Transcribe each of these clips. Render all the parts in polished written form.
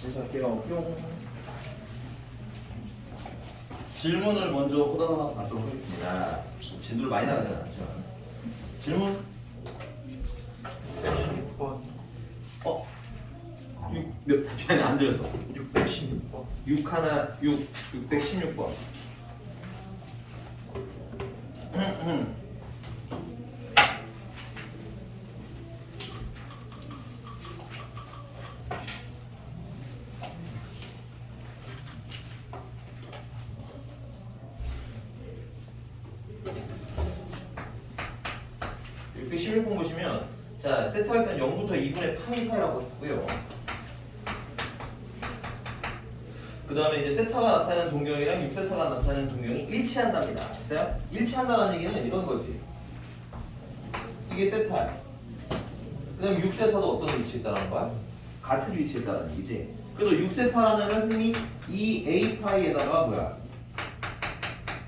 시작할게요. 뿅. 질문을 먼저 호다닥 받도록 하겠습니다. 진도를 많이 나가진 않았지만. 질문? 116번. 어? 6몇 미안해 안 들렸어. 616번. 6 하나 616번. 이렇게 16번 보시면 자 세타할 땐 0부터 2분의 파이 사이라고 했고요. 그 다음에 이제 세타가 나타나는 동경이랑 6세타가 나타나는 동경이 일치한답니다. 됐어요? 일치한다는 얘기는 이런 거지. 이게 세타야. 그 다음에 6세타도 어떤 위치에 있다는 거야? 같은 위치에 있다는 얘기지. 그래서 6세타라는 흔히 이 a파이에다가 뭐야?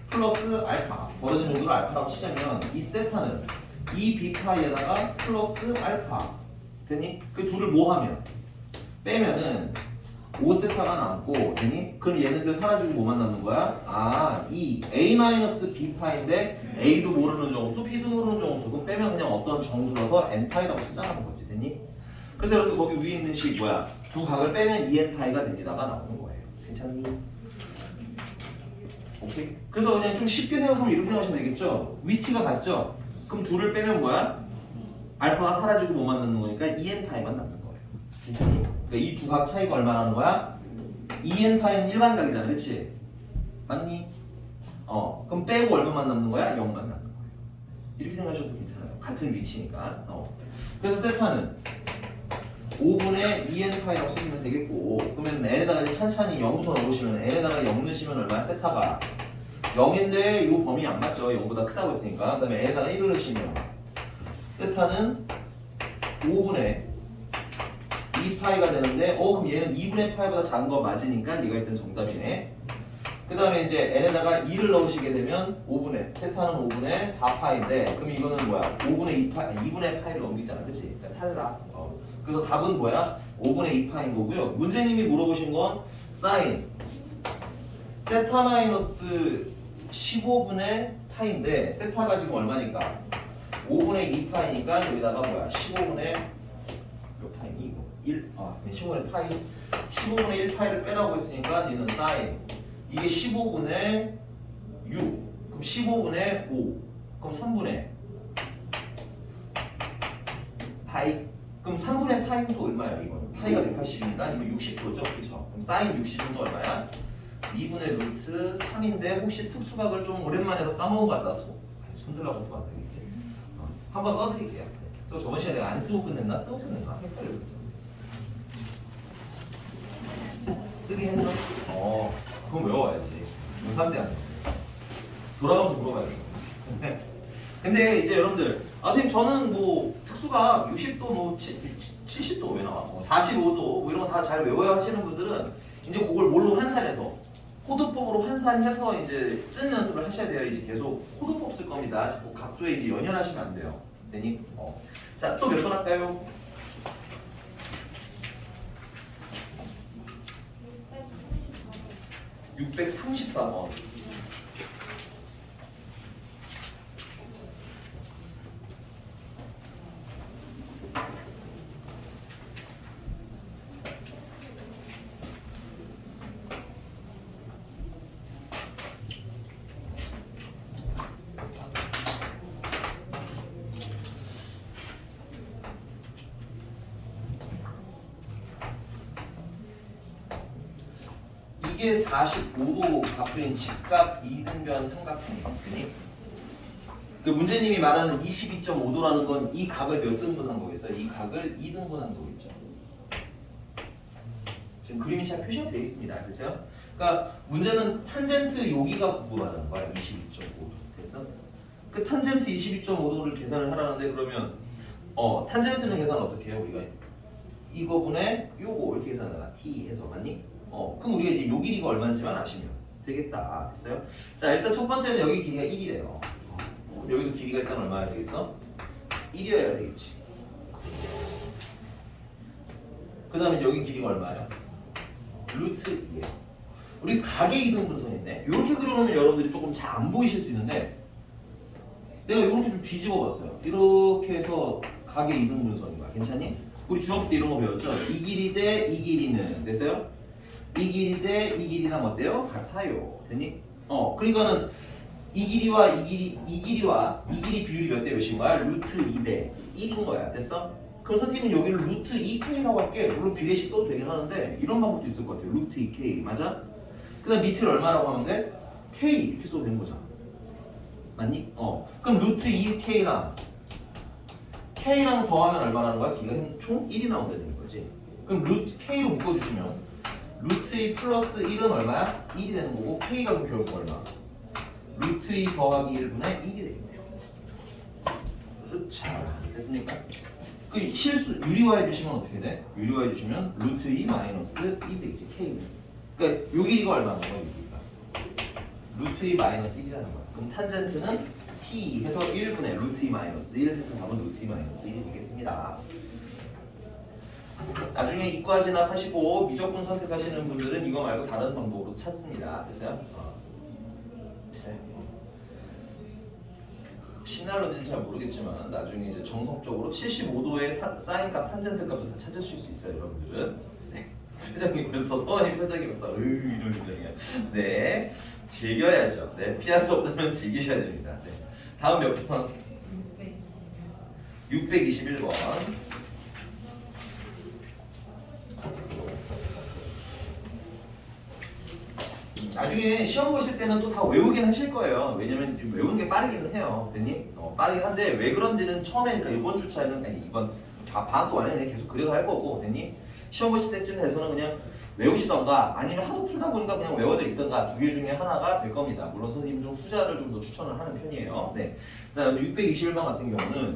플러스 알파. 벌어진 정도를 알파라고 치자면 이 세타는 이 b파이에다가 플러스 알파. 되니? 그 둘을 뭐 하면? 빼면은 5세타가 남고 되니? 그럼 얘네들 사라지고 뭐만 남는 거야? 아, 이 a-b파인데 a도 모르는 정수, b도 모르는 정수. 그럼 빼면 그냥 어떤 정수라서 n파이라고 쓰자는 거지. 되니? 그래서 여러분 거기 위에 있는 식 뭐야? 두 각을 빼면 2n파이가 됩니다가 나오는 거예요. 괜찮니? 오케이? 그래서 그냥 좀 쉽게 생각하면 이렇게 생각하시면 되겠죠? 위치가 같죠? 그럼 둘을 빼면 뭐야? 알파가 사라지고 뭐만 남는 거니까 2n파이만 남는 거예요. 괜찮니? 그러니까 이 두 각 차이가 얼마나 나는 거야? 2n파이는 일반각이잖아, 그치? 맞니? 그럼 빼고 얼마만 남는 거야? 0만 남는 거예요. 이렇게 생각하셔도 괜찮아요. 같은 위치니까. 그래서 세타는 5분의 2n파이라고 쓰시면 되겠고, 그러면 n에다가 이제 찬찬히 0부터 넣으시면 n에다가 0 넣으시면 얼마야? 세타가 0인데 이 범위 안 맞죠? 0보다 크다고 했으니까. 그 다음에 n에다가 1을 넣으시면 세타는 5분의 2파이가 되는데 그럼 얘는 2분의 파이보다 작은 거 맞으니까 얘가 일단 정답이네. 그 다음에 이제 n에다가 2를 넣으시게 되면 5분의 세타는 5분의 4파인데 그럼 이거는 뭐야? 5분의 2파, 2분의 파이를 넘기잖아, 그치? 그러니까 탈락. 그래서 답은 뭐야? 5분의 2파인 거고요. 문제님이 물어보신 건 사인 세타 마이너스 15분의 파인데 세타가 지금 얼마니까? 5분의 2파이니까 여기다가 뭐야? 15분의 몇 파이니 이거? 15분의 파이 15분의 1파이를 빼라고 했으니까 얘는 사인 이게 15분의 6 그럼 15분의 5 그럼 3분의 파이 그럼 3분의 파이는 또 얼마야 이거는? 파이가 180이니까 이거 60도죠? 그렇죠? 그럼 사인 60은 또 얼마야? 2분의 루트 3인데 혹시 특수각을 좀 오랜만에 해서 까먹은 것 같아서 손들라고 또 안 되겠지? 한번 써드릴게요. 그래서 저번 시간에 내가 안 쓰고 끝냈나? 쓰고 끝냈나? 헷갈려 그랬죠? 쓰긴 했어? 그럼 외워야지. 중3대 안 돼. 돌아가면서 물어봐야 돼. 근데 이제 여러분들 선생님 저는 뭐 특수가 60도 뭐 70도 왜 나와? 45도 뭐 이런 거 다 잘 외워야 하시는 분들은 이제 그걸 뭘로 환산해서 코드법으로 환산해서 이제 쓰는 연습을 하셔야 돼요. 이제 계속 코드법 쓸 겁니다. 자꾸 각도에 이제 연연하시면 안 돼요. 되니? 자, 또 몇 번 할까요? (634번) 이게 45도 각도인 직각 이등변 삼각형이니 그 문제님이 말하는 22.5도라는 건 이 각을 몇 등분한 거겠어요? 이 각을 2등분한 거겠죠. 지금 그림이 잘 표시가 되어 있습니다. 그래서요. 그러니까 문제는 탄젠트 여기가 구분하는 거야. 22.5도. 그래서 그 탄젠트 22.5도를 계산을 하라는데 그러면 탄젠트는 계산 어떻게 해요? 우리가 이거분의 요거 이렇게 계산하나 t 해서 맞니? 그럼 우리가 이제 요 길이가 얼마인지만 아시면 되겠다. 됐어요? 자, 일단 첫 번째는 여기 길이가 1이래요. 여기도 길이가 일단 얼마야 되겠어? 1이어야 되겠지. 그 다음에 여기 길이가 얼마야? 루트 2예요. 우리 각의 이등분선인데 이렇게 그려놓으면 여러분들이 조금 잘 안 보이실 수 있는데 내가 이렇게 좀 뒤집어 봤어요. 이렇게 해서 각의 이등분선인 거야. 괜찮니? 우리 중학교 때 이런 거 배웠죠? 이 길이 대 이 길이는 됐어요? 이 길이 대 이 길이랑 어때요? 같아요. 됐니? 그러니까는 이 길이와 이 길이 비율이 몇 대 몇인 거야? 루트 2대 1인 거야. 됐어? 그럼 선생님은 여기를 루트 2k라고 할게. 물론 비례식 써도 되긴 하는데 이런 방법도 있을 것 같아요. 루트 2k 맞아? 그 다음 밑을 얼마라고 하면 돼? k 이렇게 써도 되는 거잖아. 맞니? 그럼 루트 2k랑 k랑 더하면 얼마라는 거야? 기가 총 1이 나온다는 거지. 그럼 루트 k로 묶어주시면 루트 2 플러스 1은 얼마야? 1이 되는 거고 k가 그럼 결국 얼마? 루트 2 더하기 1분의 1이 되겠네요. 자, 됐습니까? 그 실수 유리화해 주시면 어떻게 돼? 유리화해 주시면 루트 2 마이너스 1이 되겠지 k는. 그러니까 요 길이가 얼마인 거야? 요 길이가 루트 2 마이너스 1이라는 거야. 그럼 탄젠트는 t 해서 1분의 루트 2 마이너스 1 해서 답은 루트 2 마이너스 1이 되겠습니다. 나중에 이과 진학하시고 미적분 선택하시는 분들은 이거 말고 다른 방법으로 찾습니다. 됐어요? 됐어요? 시날런지는 잘 모르겠지만 나중에 이제 정석적으로 75도의 사인값, 탄젠트 값을 다 찾을 수 있어요, 여러분들은. 네. 표정이 벌써 서원이 표정이 벌써 이런 표정이야. 네, 즐겨야죠. 네, 피할 수 없다면 즐기셔야 됩니다. 네. 다음 몇 번? 621번. 나중에 시험 보실 때는 또 다 외우긴 하실 거예요. 왜냐면 외우는 게 빠르기는 해요. 됐니? 빠르긴 한데 왜 그런지는 처음에 그러니까 이번 주차에는 아니 이번 방학 동안에 계속 그래서 할 거고 됐니? 시험 보실 때쯤 돼서는 그냥 외우시던가 아니면 하도 풀다 보니까 그냥 외워져 있던가 두 개 중에 하나가 될 겁니다. 물론 선생님 좀 후자를 좀 더 추천을 하는 편이에요. 네. 자, 그래서 621번 같은 경우는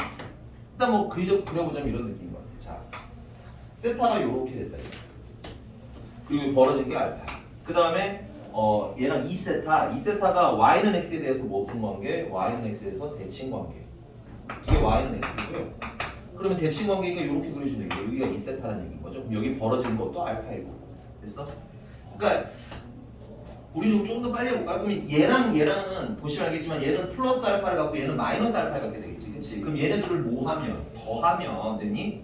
일단 뭐 그려보자면 이런 느낌인 것 같아요. 자, 세타가 이렇게 됐다. 그리고 벌어진 게 알파. 그 다음에 얘랑 2세타가 y는 x에 대해서 무슨 관계? y는 x에 대해서 대칭 관계. 이게 y는 x고요. 그러면 대칭 관계니까 이렇게 그려주면 되겠죠. 여기가 2세타라는 얘기인 거죠. 그럼 여기 벌어지는 것도 알파이고. 됐어? 그러니까 우리 좀 더 빨리 해볼까? 그럼 얘랑은 보시면 알겠지만 얘는 플러스 알파를 갖고 얘는 마이너스 알파를 갖게 되겠지. 그치? 그럼 얘네들을 뭐하면? 더하면 됐니?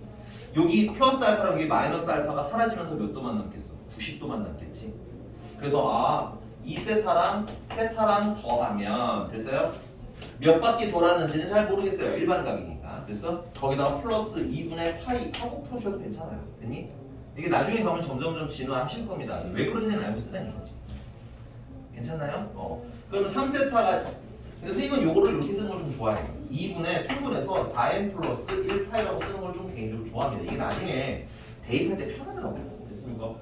여기 플러스 알파랑 여기 마이너스 알파가 사라지면서 몇 도만 남겠어? 90도만 남겠지. 그래서 2세타랑 세타랑 더하면 됐어요? 몇 바퀴 돌았는지는 잘 모르겠어요. 일반각이니까. 됐어? 거기다가 플러스 2분의 파이 하고 푸셔도 괜찮아요. 됐니? 이게 나중에 가면 점점점 진화하실 겁니다. 왜 그런지는 알고 쓰라는 거지. 괜찮나요? 그러면 3세타가 선생님은 요거를 이렇게 쓰는 걸 좀 좋아해요. 2분의 통분해서 4n 플러스 1파이라고 쓰는 걸 좀 개인적으로 좋아합니다. 이게 나중에 대입할 때 편하더라고요. 됐습니까?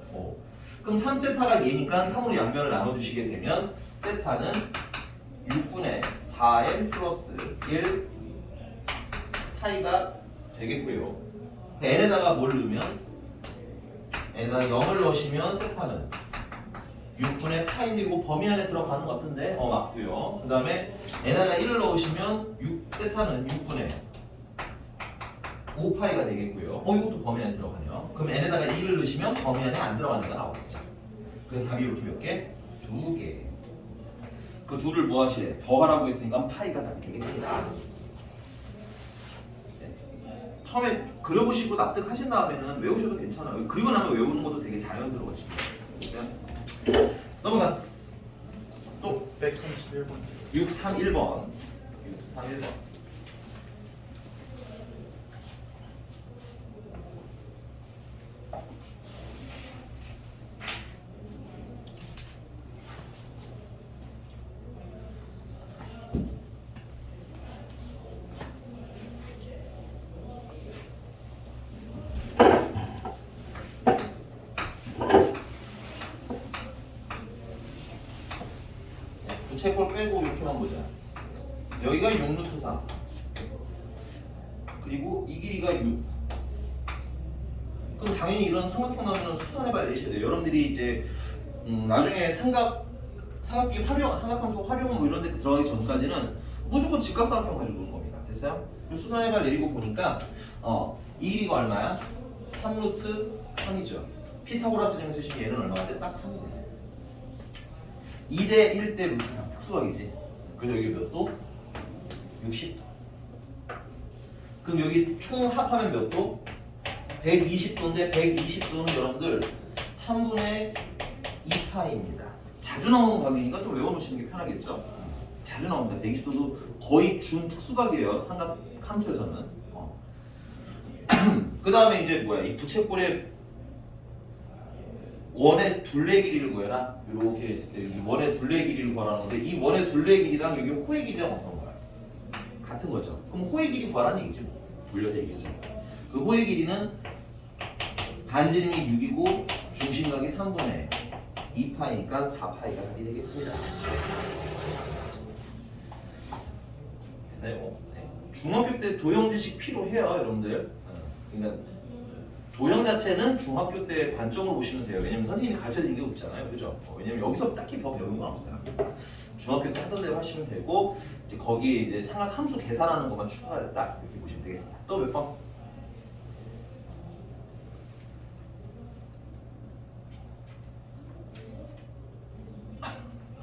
그럼 3세타가 얘니까 3으로 양변을 나눠주시게 되면 세타는 6분의 4n 플러스 1 파이가 되겠고요. n에다가 뭘 넣으면 n에다가 0을 넣으시면 세타는 6분의 파인데 이거 범위 안에 들어가는 것 같은데 맞고요. 그 다음에 n에다가 1을 넣으시면 세타는 6분의 5파이가 되겠고요. 이것도 범위 안에 들어가네요. 그럼 n에다가 1을 넣으시면 범위 안에 안 들어가는 거 나오겠죠. 그래서 답이 이렇게 몇 개? 2개. 그 둘을 뭐 하시래? 더하라고 했으니까 파이가 답이 되겠습니다. 네. 처음에 그려보시고 납득하신 다음에는 외우셔도 괜찮아요. 그리고 나면 외우는 것도 되게 자연스러워집니다. 넘어갔어. 또 131번. 631번. 부채꼴 빼고 이렇게만 보자. 여기가 6루트 3 그리고 이 길이가 6. 그럼 당연히 이런 삼각형 나오면 수선해봐야 되셔야 돼요. 여러분들이 이제 나중에 삼각비 활용, 삼각함수 활용 뭐 이런 데 들어가기 전까지는 무조건 직각삼각형 가지고 노는 겁니다. 됐어요? 수선해봐 내리고 보니까 이 길이가 얼마야? 3루트 3이죠. 피타고라스 점 쓰시면 얘는 얼마가 돼? 딱 3이 돼. 2대 1대 루트 3 특수각이지. 그래서 여기 몇 도? 60도. 그럼 여기 총 합하면 몇 도? 120도인데 120도는 여러분들 3분의 2파입니다. 자주 나오는 각이니까 좀 외워놓으시는 게 편하겠죠? 자주 나옵니다. 120도도 거의 준 특수각이에요. 삼각 함수에서는. 그 다음에 이제 뭐야? 이 부채꼴의 원의 둘레 길이를 구해라. 이렇게 했을 때 여기 원의 둘레 길이를 구하라는 건데 이 원의 둘레 길이랑 여기 호의 길이랑 어떤 거야? 같은 거죠. 그럼 호의 길이 구하라는 얘기지. 돌려서 얘기하죠. 그 호의 길이는 반지름이 6이고 중심각이 3분의 2파이니까 4파이가 답이 되겠습니다. 됐나요? 네. 중학교 때 도형 지식 필요해요, 여러분들. 그러니까 도형 자체는 중학교 때 관점으로 보시면 돼요. 왜냐면 선생님이 가르쳐드린 게 없잖아요, 그죠? 왜냐면 여기서 딱히 더 배우는 건 없어요. 중학교 때 하던 대로 하시면 되고 이제 거기에 이제 삼각 함수 계산하는 것만 추가가 됐다 이렇게 보시면 되겠습니다. 또 몇 번?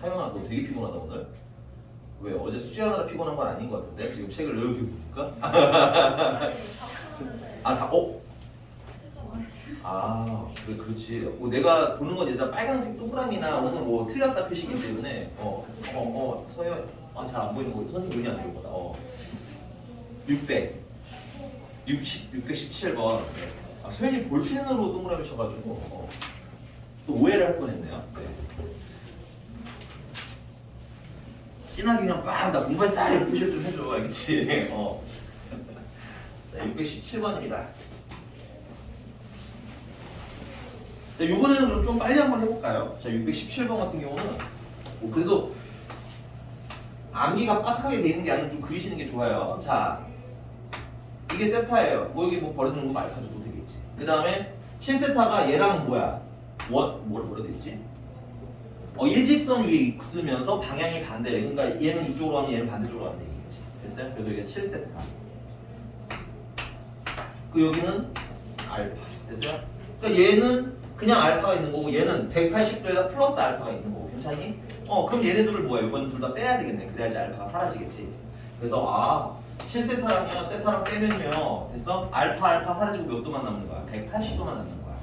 하연아, 너 되게 피곤하다 오늘. 왜 어제 숙제하느라 피곤한 건 아닌 것 같은데 지금 책을 이렇게 보니까. 아, 다 그렇지. 내가 보는 건 일단 빨간색 동그라미나 혹은 뭐 틀렸다 표시기 때문에 서현 잘 안 보이는 거 선생님 눈이 안 좋은 거다. 617번. 서현이 볼펜으로 동그라미 쳐가지고 또 오해를 할 뻔했네요. 네. 진하게 그냥 나 공부했다 이렇게 표시를 좀 해줘, 알겠지? 자, 617번입니다. 자, 이번에는 그럼 좀 빨리 한번 해볼까요? 자, 617번 같은 경우는 그래도 암기가 빠삭하게 돼 있는 게 아니면 좀 그리시는 게 좋아요. 자, 이게 세타예요. 여기 버려두는 거 알파 줘도 되겠지. 그 다음에 7세타가 얘랑 뭐야? 뭐라 돼 있지? 일직선 위에 있으면서 방향이 반대래. 그러니까 얘는 이쪽으로 하면 얘는 반대쪽으로 하는 얘기겠지. 됐어요? 그래서 이게 7세타. 그 여기는 알파. 됐어요? 그러니까 얘는 그냥 알파가 있는 거고 얘는 180도에다 플러스 알파가 있는 거고. 괜찮니? 그럼 얘네들을 뭐야? 이거는 둘 다 빼야 되겠네. 그래야지 알파가 사라지겠지. 그래서 7세타랑요 세타랑 빼면요. 됐어? 알파 사라지고 몇 도만 남는 거야? 180도만 남는 거야.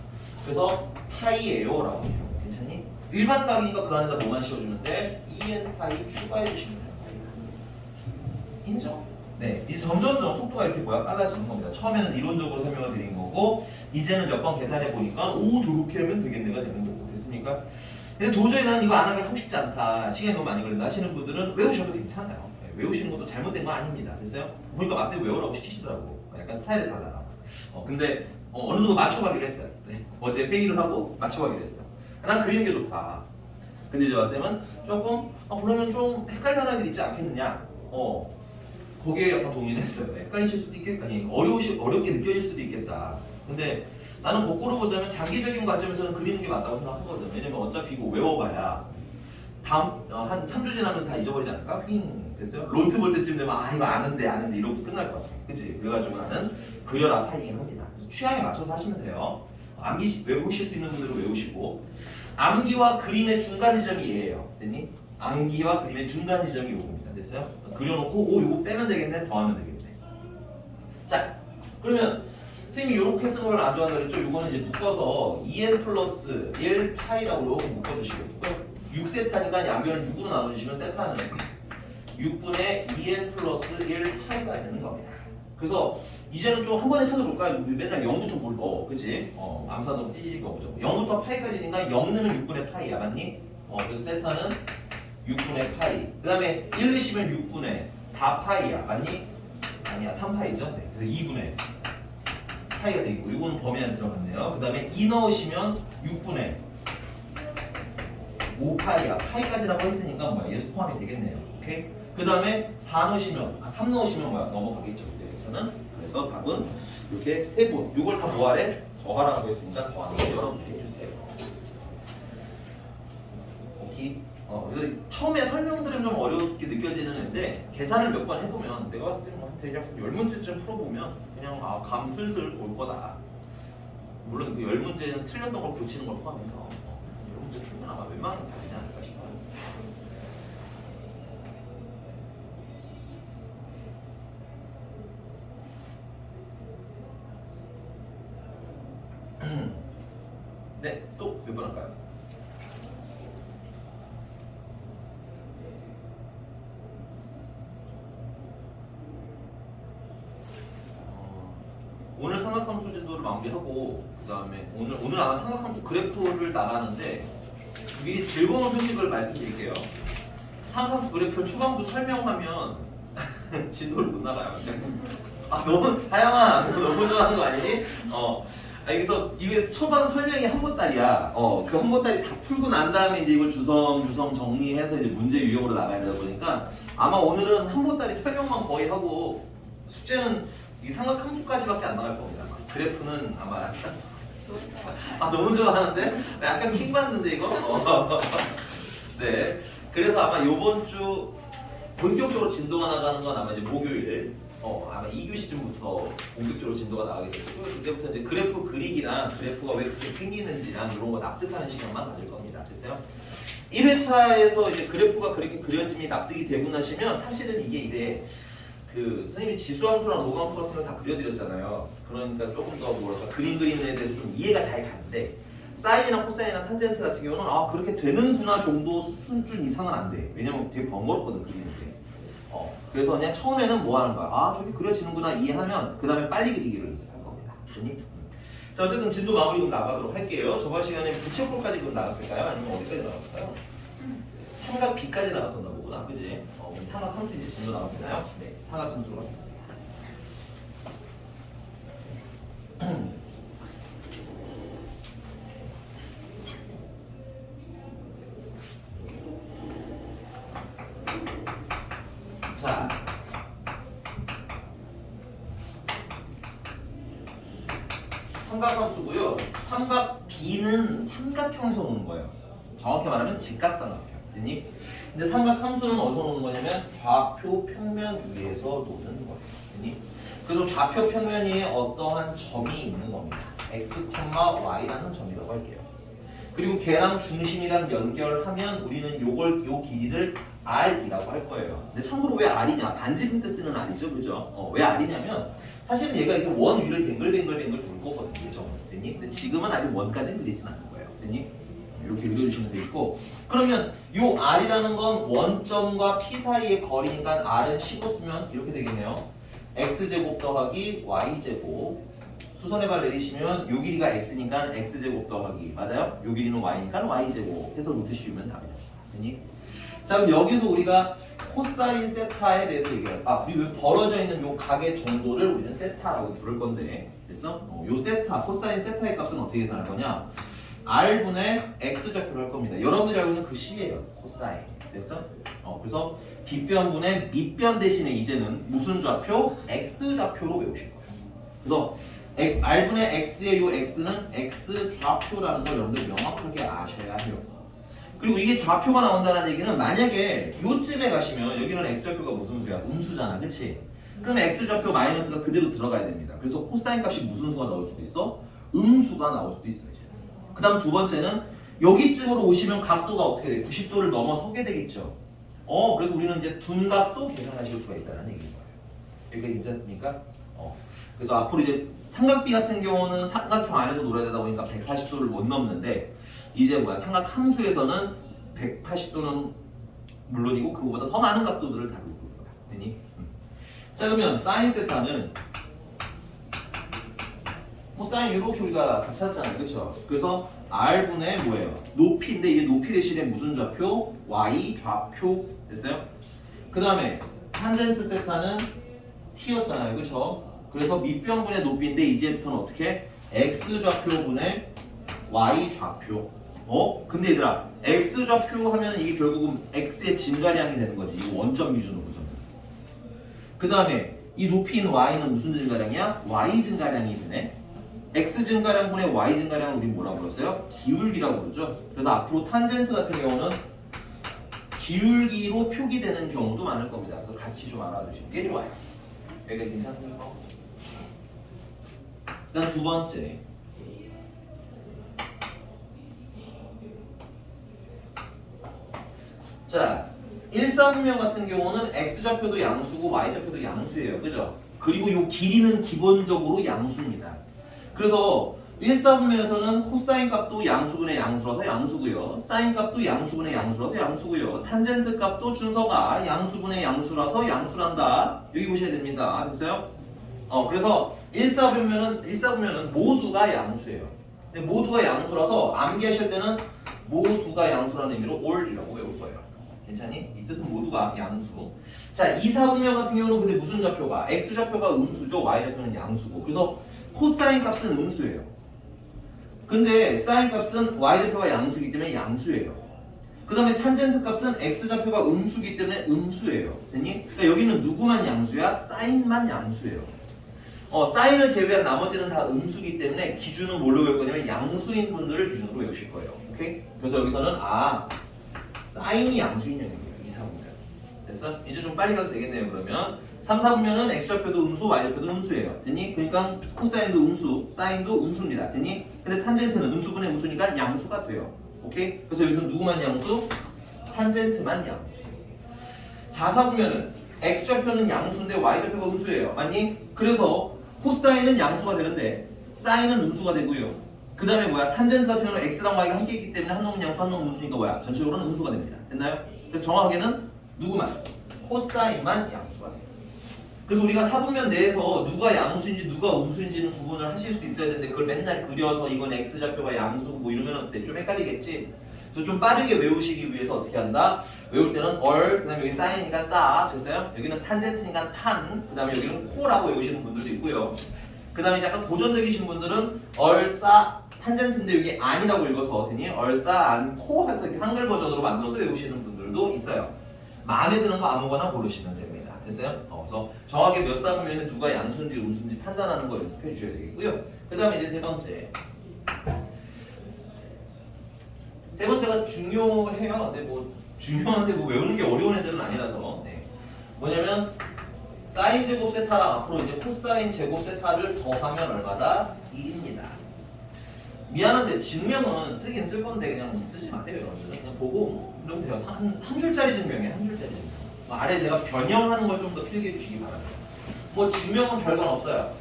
그래서 파이예요 라고 해요. 괜찮니? 일반 각이니까 그 안에다 뭐만 씌워주면 돼? 2n 파이 추가해 주시면 돼요. 인정? 네, 이제 점점 속도가 이렇게 빨라지는 겁니다. 처음에는 이론적으로 설명을 드린 거고 이제는 몇 번 계산해 보니까 저렇게 하면 되겠네가 되는 거고. 됐습니까? 근데 도저히 나는 이거 안 하고 싶지 않다, 시간이 너무 많이 걸린다 하시는 분들은 외우셔도 괜찮아요. 네, 외우시는 것도 잘못된 건 아닙니다. 됐어요? 보니까 마쌤 외우라고 시키시더라고. 약간 스타일에 달라. 근데 어느 정도 맞춰가기로 했어요. 네, 어제 회의를 하고 맞춰가기로 했어요. 난 그리는 게 좋다. 근데 이제 마쌤은 조금 그러면 좀 헷갈려하는 애들 있지 않겠느냐? 거기에 약간 동의를 했어요. 헷갈리실 수도 있겠다. 아니 어렵게 느껴질 수도 있겠다. 근데 나는 거꾸로 보자면 장기적인 관점에서는 그리는 게 맞다고 생각하거든. 왜냐면 어차피 이거 외워봐야 다음 한 3주 지나면 다 잊어버리지 않을까? 됐어요? 론트 볼 때쯤 되면 이거 아는데 이러고 끝날 것 같아. 그치? 그래가지고 나는 그려라 파이긴 합니다. 그래서 취향에 맞춰서 하시면 돼요. 암기 외우실 수 있는 분들은 외우시고 암기와 그림의 중간 지점이 얘예요. 됐니? 암기와 그림의 중간 지점이 요겁니다. 됐어요? 그려놓고 요거 빼면 되겠네, 더하면 되겠네. 자, 그러면 선생님이 요렇게 쓰는 걸 안 좋아한다 그랬죠? 요거는 이제 묶어서 2n 플러스 1 파이라고 요거 묶어주시고 6세타니까 양변을 6으로 나눠주시면 세타는 6분의 2n 플러스 1 파이가 되는 겁니다. 그래서 이제는 좀 한 번에 찾아볼까? 맨날 0부터 뭘 그치? 암산으로 찌질이가 오죠. 0부터 파이까지니까 0 넣으면 6분의 파이야, 맞니? 그래서 세타는 6분의 파이. 그 다음에 1 넣으시면 6분의 4파이야, 맞니? 아니야, 3파이죠? 네. 그래서 2분의 파이가 돼 있고, 이거는 범위 안에 들어갔네요. 그 다음에 2 넣으시면 6분의 5파이야. 파이까지라고 했으니까 뭐야? 얘도 포함이 되겠네요. 오케이? 그 다음에 4 넣으시면, 3 넣으시면 뭐야? 넘어가겠죠. 그래서 답은 이렇게 세 분. 이걸 다 뭐하래? 더하라고 했으니까 더하는 거 여러분들이 해주세요. 오케이. 처음에 설명들은 좀 어렵게 느껴지는 앤데 계산을 몇 번 해보면 내가 봤을 때는 대략 10문제쯤 풀어보면 그냥 감 슬슬 올 거다. 물론 그 열 문제는 틀렸던 걸 고치는 걸 포함해서 열 문제 풀면 아마 웬만하면 다 되지 않을까 싶어요. 네, 또 몇 번 할까요? 오늘 삼각함수 진도를 마무리하고 그 다음에 오늘 아마 삼각함수 그래프를 나가는데 미리 즐거운 소식을 말씀드릴게요. 삼각함수 그래프를 초반부 설명하면 진도를 못 나가요. 아 너무 다양아 너무 좋아하는 거 아니니? 그래서 이게 초반 설명이 한 보따리야. 그 한 보따리 다 풀고 난 다음에 이제 이걸 주섬 정리해서 이제 문제 유형으로 나가야 되다 보니까 아마 오늘은 한 보따리 설명만 거의 하고 숙제는 이 삼각함수까지밖에 안 나갈 겁니다. 그래프는 아마 너무 좋아하는데 약간 킹 받는데 이거. 네. 그래서 아마 요번 주 본격적으로 진도가 나가는 건 아마 이제 목요일. 아마 2교시쯤부터 본격적으로 진도가 나가게 되고 그때부터 이제 그래프 그리기랑 그래프가 왜 그렇게 생기는지랑 이런 거 납득하는 시간만 가질 겁니다. 됐어요? 1회차에서 이제 그래프가 그렇게 그려짐이 납득이 되고 나시면 사실은 이게 이래 그 선생님이 지수함수랑 로그함수 같은 거 다 그려드렸잖아요. 그러니까 조금 더 뭐랄까 그림 그리는 데 대해서 좀 이해가 잘 가는데 사인이나 코사인이나 탄젠트 같은 경우는 그렇게 되는구나 정도 수준 이상은 안 돼. 왜냐면 되게 번거롭거든 그리는 게. 그래서 그냥 처음에는 뭐 하는 거야? 저기 그려지는구나 이해하면 그 다음에 빨리 그리기를 연습할 겁니다. 됐니? 자 어쨌든 진도 마무리 좀 나가도록 할게요. 저번 시간에 부채꼴까지 그럼 나갔을까요? 아니면 어디까지 나갔을까요? 삼각 B까지 나갔었나 보구나, 그지? 삼각 함수 이제 진도 나왔나요? 네, 삼각 함수로 가겠습니다. 자, 삼각 함수고요. 삼각 B는 삼각형에서 오는 거예요. 정확히 말하면 직각삼각형. 됐니? 근데 삼각 함수는 어디서 노는 거냐면 좌표 평면 위에서 노는 거예요. 됐니? 그래서 좌표 평면 위에 어떠한 점이 있는 겁니다. x, y라는 점이라고 할게요. 그리고 걔랑 중심이랑 연결하면 우리는 요 길이를 r이라고 할 거예요. 근데 참고로 왜 r이냐? 반지름 때 쓰는 r이죠, 그죠? 왜 r이냐면 사실은 얘가 이렇게 원 위를 뱅글뱅글 돌 거거든요, 점. 됐니? 근데 지금은 아직 원까지는 그리진 않는 거예요. 됐니? 이렇게 그려주시면 되겠고 그러면 요 r이라는 건 원점과 p 사이의 거리니까 r은 15 쓰면 이렇게 되겠네요. x제곱 더하기 y제곱 수선의 발 내리시면 요 길이가 x니까 x제곱 더하기 맞아요? 요 길이는 y니까 y제곱 해서 루트 씌우면 답이 됩니다. 됐니? 자 그럼 여기서 우리가 코사인 세타에 대해서 얘기해요. 우리 왜 벌어져 있는 요 각의 정도를 우리는 세타라고 부를 건데 됐어? 요 세타, 코사인 세타의 값은 어떻게 계산할 거냐? r분의 x 좌표를 할 겁니다. 여러분들이 알고 있는 그 식이에요. 코사인. 됐어? 그래서 빗변분의 밑변 대신에 이제는 무슨 좌표? x 좌표로 외우실 거예요. 그래서 r분의 x의 요 x는 x 좌표라는 걸 여러분들 명확하게 아셔야 해요. 그리고 이게 좌표가 나온다는 얘기는 만약에 요쯤에 가시면 여기는 x 좌표가 무슨 수야? 음수잖아. 그치? 그럼 x 좌표 마이너스가 그대로 들어가야 됩니다. 그래서 코사인 값이 무슨 수가 나올 수도 있어? 음수가 나올 수도 있어요. 그 다음 두 번째는 여기쯤으로 오시면 각도가 어떻게 돼? 90도를 넘어서게 되겠죠. 그래서 우리는 이제 둔각도 계산하실 수가 있다는 얘기인 거예요. 여기가 괜찮습니까? 그래서 앞으로 이제 삼각비 같은 경우는 삼각형 안에서 놀아야 되다 보니까 180도를 못 넘는데 이제 삼각 함수에서는 180도는 물론이고 그거보다 더 많은 각도들을 다루고 있거든요. 되니? 자 그러면 사인 세타는 사인 이렇게 우리가 값 찾았잖아요. 그렇죠? 그래서 r분의 뭐예요? 높이인데 이게 높이 대신에 무슨 좌표? y 좌표 됐어요? 그 다음에 탄젠트 세타는 t였잖아요. 그렇죠? 그래서 밑변분의 높이인데 이제부터는 어떻게? x 좌표분의 y 좌표. 근데 얘들아 x 좌표 하면 이게 결국은 x의 증가량이 되는 거지. 이거 원점 기준으로 보자면. 그 다음에 이 높이인 y는 무슨 증가량이야? y 증가량이 되네. x 증가량분의 y 증가량을 우리 뭐라고 불렀어요? 기울기라고 그러죠. 그래서 앞으로 탄젠트 같은 경우는 기울기로 표기되는 경우도 많을 겁니다. 그래서 같이 좀 알아두시는 게 좋아요. 여기가 괜찮습니까? 일단 두 번째 자, 1사분면 같은 경우는 x좌표도 양수고 y좌표도 양수예요. 그죠? 그리고 요 길이는 기본적으로 양수입니다. 그래서 1사분면에서는 코사인 값도 양수분의 양수라서 양수고요. 사인 값도 양수분의 양수라서 양수고요. 탄젠트 값도 준서가 양수분의 양수라서 양수란다. 여기 보셔야 됩니다. 됐어요? 그래서 1사분면은 모두가 양수예요. 근데 모두가 양수라서 암기하실 때는 모두가 양수라는 의미로 all이라고 외울 거예요. 괜찮니? 이 뜻은 모두가 양수. 자, 2사분면 같은 경우는 근데 무슨 좌표가? x좌표가 음수죠. y좌표는 양수고. 그래서 코사인 값은 음수예요. 근데 사인 값은 y좌표가 양수이기 때문에 양수예요. 그 다음에 탄젠트 값은 x좌표가 음수이기 때문에 음수예요. 됐니? 그러니까 여기는 누구만 양수야? 사인만 양수예요. 사인을 제외한 나머지는 다 음수이기 때문에 기준은 뭘로 외울 거냐면 양수인 분들을 기준으로 외우실 거예요. 오케이? 그래서 여기서는 사인이 양수인 영역이에요. 2, 4분면. 됐어? 이제 좀 빨리 가도 되겠네요. 그러면 3, 4분면은 x좌표도 음수, y좌표도 음수예요. 됐니? 그러니까 코사인도 음수, 사인도 음수입니다. 됐니? 근데 탄젠트는 음수분의 음수니까 양수가 돼요. 오케이? 그래서 여기서 누구만 양수? 탄젠트만 양수. 4, 4분면은 x좌표는 양수인데 y좌표가 음수예요. 맞니? 그래서 코사인은 양수가 되는데 사인은 음수가 되고요. 그 다음에 탄젠트 같은 경우는 x랑 y가 함께 있기 때문에 한 놈은 양수, 한 놈은 음수니까 전체적으로는 음수가 됩니다. 됐나요? 그래서 정확하게는 누구만? 코사인만 양수가 돼요. 그래서 우리가 사분면 내에서 누가 양수인지 누가 음수인지는 구분을 하실 수 있어야 되는데 그걸 맨날 그려서 이건 x좌표가 양수고 뭐 이러면 어때? 좀 헷갈리겠지? 그래서 좀 빠르게 외우시기 위해서 어떻게 한다? 외울 때는 그 다음에 여기 사인이니까 싸 됐어요? 여기는 탄젠트니까 탄, 그 다음에 여기는 코라고 외우시는 분들도 있고요. 그 다음에 약간 고전적이신 분들은 싸 탄젠트인데 여기 안이라고 읽어서 되니 싸 안, 코 해서 이렇게 한글 버전으로 만들어서 외우시는 분들도 있어요. 마음에 드는 거 아무거나 고르시면 됩니다. 됐어요? 그래서 정확하게 몇 사분면에 누가 양수인지 음수인지 판단하는 거 연습해 주셔야 되겠고요. 그 다음에 이제 세 번째가 중요해요. 근데 중요한데 외우는 게 어려운 애들은 아니라서 뭐냐면 사인 제곱 세타랑 앞으로 이제 코사인 제곱 세타를 더하면 얼마다? 2입니다. 미안한데 증명은 쓰긴 쓸 건데 그냥 쓰지 마세요. 여러분들 그냥 보고 이러면 돼요. 한 줄짜리 증명이에요. 한 줄짜리 증명. 아래 내가 변형하는 걸 좀 더 필기해 주시기 바랍니다. 증명은 별건 없어요.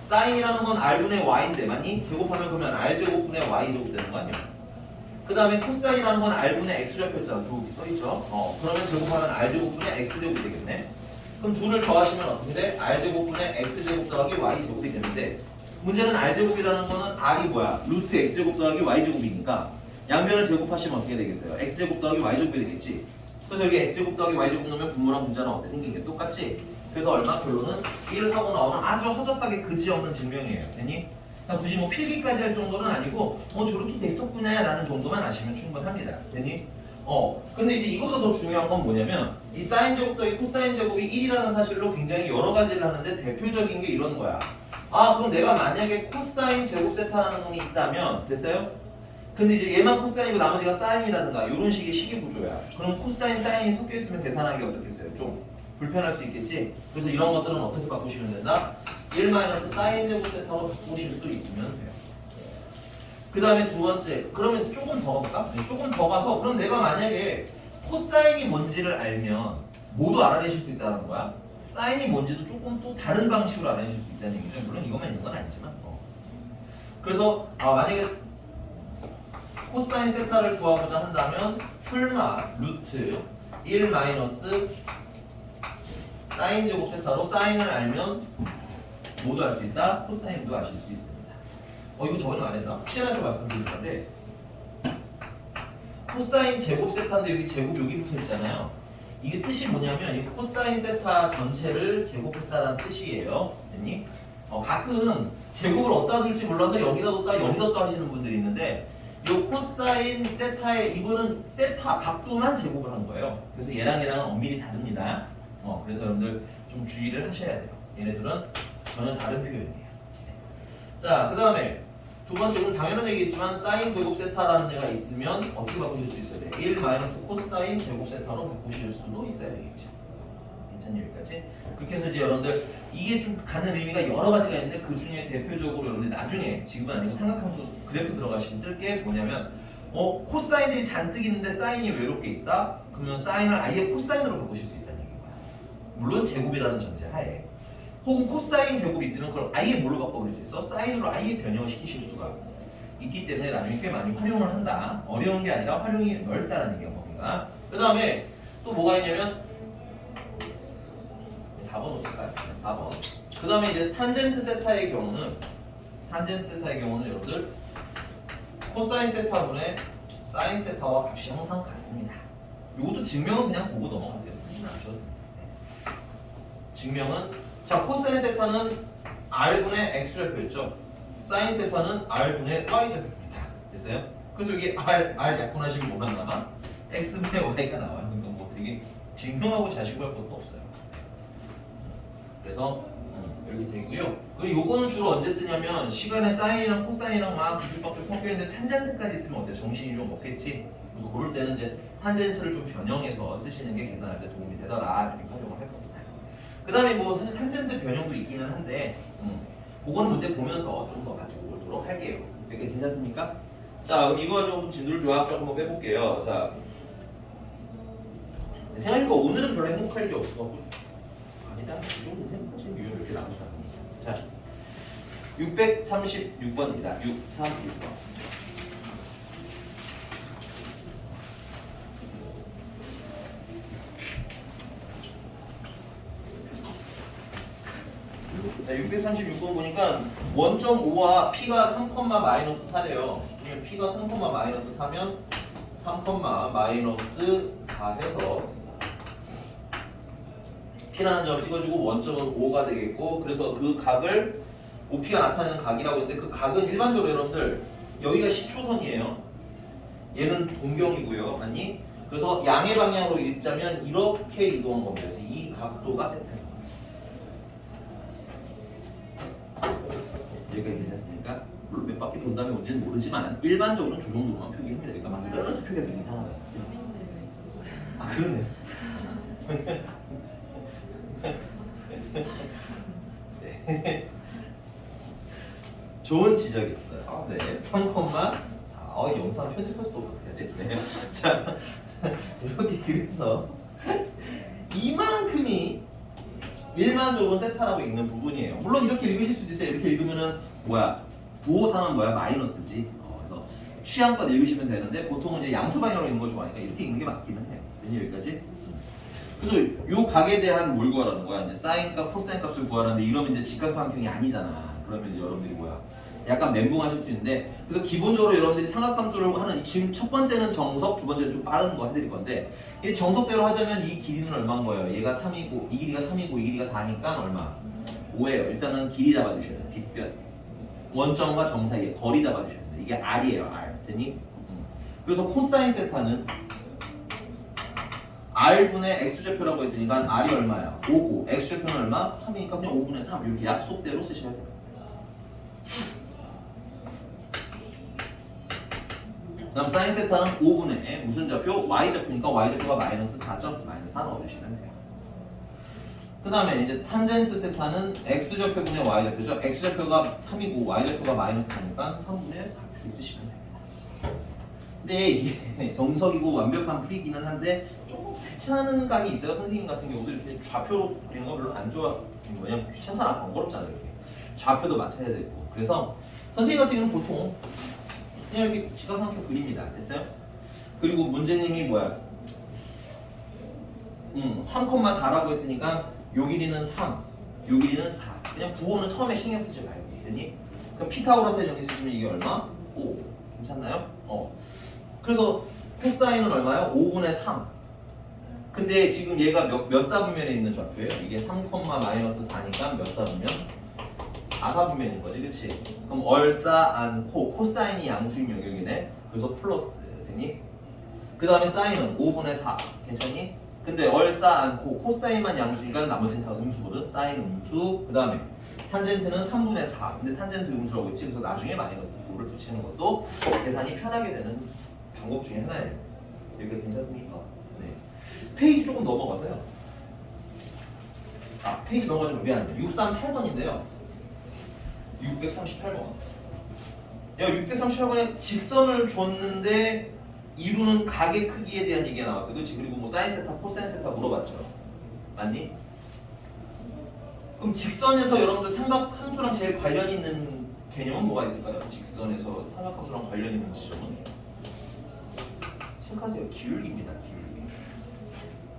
사인이라는 건 r분의 y인데 맞니? 제곱하면 그러면 r제곱분의 y제곱 되는 거 아니야? 그 다음에 코사인이라는 건 r분의 x좌표였잖아. 조국이 써있죠? 그러면 제곱하면 r제곱분의 x제곱이 되겠네. 그럼 둘을 더하시면 어떻게 돼? r제곱분의 x제곱 더하기 y제곱이 되는데 문제는 r제곱이라는 거는 r이 루트 x제곱 더하기 y제곱이니까 양변을 제곱하시면 어떻게 되겠어요? x제곱 더하기 y제곱이 되겠지. 그래서 여기 x제곱 더하기 y제곱 넣으면 분모랑 분자는 어때? 생긴 게 똑같지? 그래서 얼마? 결론은 1을 하고 나오면 아주 허접하게 그지없는 증명이에요. 되니? 굳이 필기까지 할 정도는 아니고 저렇게 됐었구나 라는 정도만 아시면 충분합니다. 되니? 근데 이제 이거보다 더 중요한 건 뭐냐면 이 사인 제곱 더하기 코사인 제곱이 1이라는 사실로 굉장히 여러 가지를 하는데 대표적인 게 이런 거야. 그럼 내가 만약에 코사인 제곱 세타라는 놈이 있다면 됐어요? 근데 이제 얘만 코사인이고 나머지가 사인이라든가 이런 식의 식이 구조야. 그럼 코사인, 사인이 섞여 있으면 계산하기 어떻겠어요? 좀 불편할 수 있겠지? 그래서 이런 것들은 어떻게 바꾸시면 된다? 1 사인 제곱 세타로 바꾸실 수 있으면 돼요. 그 다음에 두 번째, 그러면 조금 더 가볼까? 조금 더 가서 그럼 내가 만약에 코사인이 뭔지를 알면 모두 알아내실 수 있다는 거야. 사인이 뭔지도 조금 또 다른 방식으로 알아내실 수 있다는 얘기죠. 물론 이것만 있는 건 아니지만. 그래서 만약에 코사인 세타를 구하고자 한다면 풀마 루트 1 마이너스 사인 제곱 세타로 사인을 알면 모두 알 수 있다. 코사인도 아실 수 있습니다. 이거 저번에 안 했나? 확실해서 말씀드릴 건데 코사인 제곱 세타인데 여기 제곱 여기 붙어 있잖아요. 이게 뜻이 뭐냐면 이 코사인 세타 전체를 제곱했다는 뜻이에요. 됐니? 가끔 제곱을 어디다 둘지 몰라서 여기다 뒀다 여기다 뒀다 하시는 분들이 있는데 이 코사인 세타의 이거는 세타 각도만 제곱을 한 거예요. 그래서 얘랑은 엄밀히 다릅니다. 그래서 여러분들 좀 주의를 하셔야 돼요. 얘네들은 전혀 다른 표현이에요. 자, 그 다음에 두 번째는 당연한 얘기겠지만 사인 제곱 세타라는 애가 있으면 어떻게 바꾸실 수 있어야 돼? 1 마이너스 코사인 제곱 세타로 바꾸실 수도 있어야 되겠죠. 괜찮니 여기까지? 그렇게 해서 이제 여러분들 이게 좀 갖는 의미가 여러 가지가 있는데 그 중에 대표적으로 여러분들 나중에 지금은 아니고 삼각함수 그래프 들어가시면 쓸 게 뭐냐면 코사인들이 잔뜩 있는데 사인이 외롭게 있다? 그러면 사인을 아예 코사인으로 바꾸실 수 있다는 얘기인 거야. 물론 제곱이라는 전제 하에. 혹은 코사인 제곱이 있으면 그걸 아예 뭘로 바꿔버릴 수 있어? 사인으로 아예 변형을 시키실 수가 있기 때문에 나중에 꽤 많이 활용을 한다. 어려운 게 아니라 활용이 넓다는 얘기야, 범위가. 그 다음에 또 뭐가 있냐면 4번 어떨까요? 4번. 그 다음에 이제 탄젠트 세타의 경우는 여러분들 코사인 세타분의 사인 세타와 값이 항상 같습니다. 이것도 증명은 그냥 보고 넘어가세요. 쓰진 않으셔도 돼요. 네. 증명은 자 코사인 세타는 r분의 x좌표였죠. 사인 세타는 r분의 y좌표입니다. 됐어요? 그래서 여기 r 약분하시면 뭐가 나와? x분의 y가 나와요. 그러니까 뭐 되게 증명하고 자시고 할 것도 없어요. 그래서 이렇게 되고요. 그리고 요거는 주로 언제 쓰냐면 시간에 사인이랑 코사인이랑 막 뒤죽박죽 섞여 있는데 탄젠트까지 있으면 어때? 정신이 좀 없겠지? 그래서 그럴 때는 이제 탄젠트를 좀 변형해서 쓰시는 게 계산할 때 도움이 되더라 이렇게 활용을 할 겁니다. 그 다음에 뭐 사실 탄젠트 변형도 있기는 한데 그거는 문제 보면서 좀 더 가지고 오도록 할게요. 이렇게 괜찮습니까? 자 그럼 이거 가지고 진도를 조합적 한번 빼볼게요. 자 생각해보니까 오늘은 별로 행복할 일이 없을 것 같고 아니다. 이 정도는 행복하지. 이유를 이렇게 나눈 사람이. 자, 636번입니다. 636번. 자, 636번 보니까 1.5와 P가 3,-4래요. P가 3,-4면 3,-4 해서 P라는 점을 찍어주고 원점은 5가 되겠고 그래서 그 각을 OP가 나타내는 각이라고 했는데 그 각은 일반적으로 여러분들 여기가 10초선이에요. 얘는 동경이고요. 맞니? 그래서 양의 방향으로 읽자면 이렇게 이동한 겁니다. 그래서 이 각도가 세타입니다. 여기까지 괜찮습니까? 물론 몇 바퀴 돈 다음에 뭔지는 모르지만 일반적으로는 저 정도로만 표기합니다. 그러니까 막 이렇게 표기가 되게 이상하다. 아 그러네. 네. 좋은 지적이었어요. 네. 3,4. 영상 편집할 수도 어떻게 하지? 네. 자, 이렇게 그래서 이만큼이 일반적으로 세타라고 읽는 부분이에요. 물론 이렇게 읽으실 수도 있어요. 이렇게 읽으면은 뭐야? 953은 뭐야? 마이너스지. 그래서 취향껏 읽으시면 되는데 보통은 이제 양수 방향으로 읽는 걸 좋아하니까 이렇게 읽는 게 맞기는 해요. 여기까지. 그래서 요 각에 대한 뭘 구하라는 거야? 이제 사인값, 코사인 값을 구하라는데 이러면 이제 직각삼각형이 아니잖아. 그러면 이제 여러분들이 뭐야? 약간 멘붕하실 수 있는데 그래서 기본적으로 여러분들이 삼각함수를 하는 지금 첫 번째는 정석, 두 번째는 좀 빠른 거 해드릴 건데 이 정석대로 하자면 이 길이는 얼마인 거예요? 얘가 3이고 이 길이가 3이고 이 길이가 4니까 얼마? 5예요. 일단은 길이 잡아주셔야 돼요. 빗변. 원점과 점 사이에 거리 잡아주셔야 돼요. 이게 R이에요. R. 됐니? 그래서 코사인 세타는 R분의 X좌표라고 했으니까 R이 얼마야? 5고 X좌표는 얼마? 3이니까 그냥 5분의 3 이렇게 약속대로 쓰시면 돼요. 그 다음 사인 세타는 5분의 무슨 좌표? Y좌표니까 Y좌표가 마이너스 4점 마이너스 4 넣어주시면 돼요. 그 다음에 이제 탄젠트 세타는 X좌표분의 Y좌표죠. X좌표가 3이고 Y좌표가 마이너스 4니까 3분의 4 이렇게 쓰시면 돼요. 근데 이게 정석이고 완벽한 풀이기는 한데 조금 귀찮은 감이 있어요. 선생님 같은 경우도 이렇게 좌표로 그리는 거 별로 안 좋아. 왜냐면 귀찮잖아. 번거롭잖아. 이렇게. 좌표도 맞춰야 되고. 그래서 선생님 같은 경우는 보통 그냥 이렇게 시각삼각형 그립니다. 됐어요? 그리고 문제님이 뭐야? 3,4라고 했으니까 요 길이는 3, 요 길이는 4. 그냥 부호는 처음에 신경 쓰지 말고. 됐니? 그럼 피타고라스의 정리 쓰시면 이게 얼마? 5. 괜찮나요? 그래서 코사인은 얼마요? 5분의 3. 근데 지금 얘가 몇 사분면에 있는 좌표예요? 이게 3,-4니까 몇 사분면? 4사분면인 거지, 그치? 그럼 얼싸 안코 코사인이 양수인 영역이네. 그래서 플러스 되니? 그 다음에 사인은 5분의 4. 괜찮니? 근데 얼싸 안코 코사인만 양수니까 나머지는 다 음수거든. 사인 음수. 그 다음에 탄젠트는 3분의 4. 근데 탄젠트 음수라고 했지. 그래서 나중에 마이너스 9를 붙이는 것도 계산이 편하게 되는 방법 중에 하나예요. 여기가 괜찮습니까? 네. 페이지 조금 넘어가서요. 페이지 넘어가면 왜 안 돼? 638번인데요. 638번. 야 638번에 직선을 줬는데 이루는 각의 크기에 대한 얘기가 나왔어. 그렇지? 그리고 뭐 사인 세타, 코사인 세타 물어봤죠. 맞니? 그럼 직선에서 여러분들 삼각함수랑 제일 관련 있는 개념은 뭐가 있을까요? 직선에서 삼각함수랑 관련 있는 지점은 생각하세요. 기울기입니다. 기울기.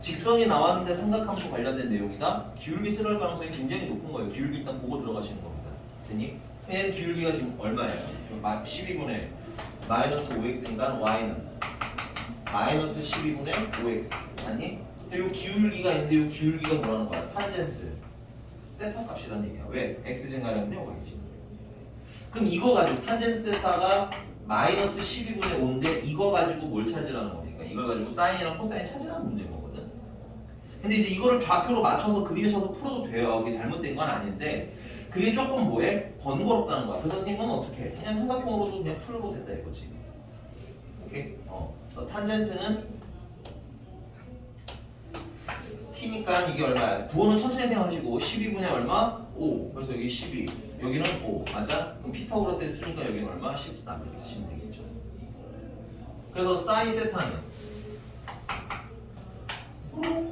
직선이 나왔는데 삼각함수 관련된 내용이다. 기울기 쓰러질 가능성이 굉장히 높은 거예요. 기울기 일단 보고 들어가시는 겁니다. 됐니? 얘는 기울기가 지금 얼마예요? 12분의 마이너스 5x니까 y는 마이너스 12분의 5x 아니? 이 기울기가 있는데 이 기울기가 뭐라는 거야? 탄젠트 세타 값이라는 얘기야. 왜? x 증가량분의 y지. 그럼 이거 가지고 탄젠트 세타가 마이너스 12분의 5인데 이거 가지고 뭘 찾으라는 겁니까? 이걸 가지고 사인이랑 코사인 찾으라는 문제인 거거든. 근데 이제 이거를 좌표로 맞춰서 그리셔서 풀어도 돼요. 이게 잘못된 건 아닌데 그게 조금 뭐해? 번거롭다는 거야. 그래서 선생님은 어떻게 해? 그냥 삼각형으로도 그냥 풀어도 된다 이거지. 오케이? 탄젠트는 t니까 이게 얼마야? 부호는 천천히 생각하시고 12분의 얼마? 5. 그래서 여기 12. 여기는 5. 맞아? 그럼 피타고라스의 수니까 여기는 얼마? 13. 이렇게 쓰시면 되겠죠. 그래서 사인 세타는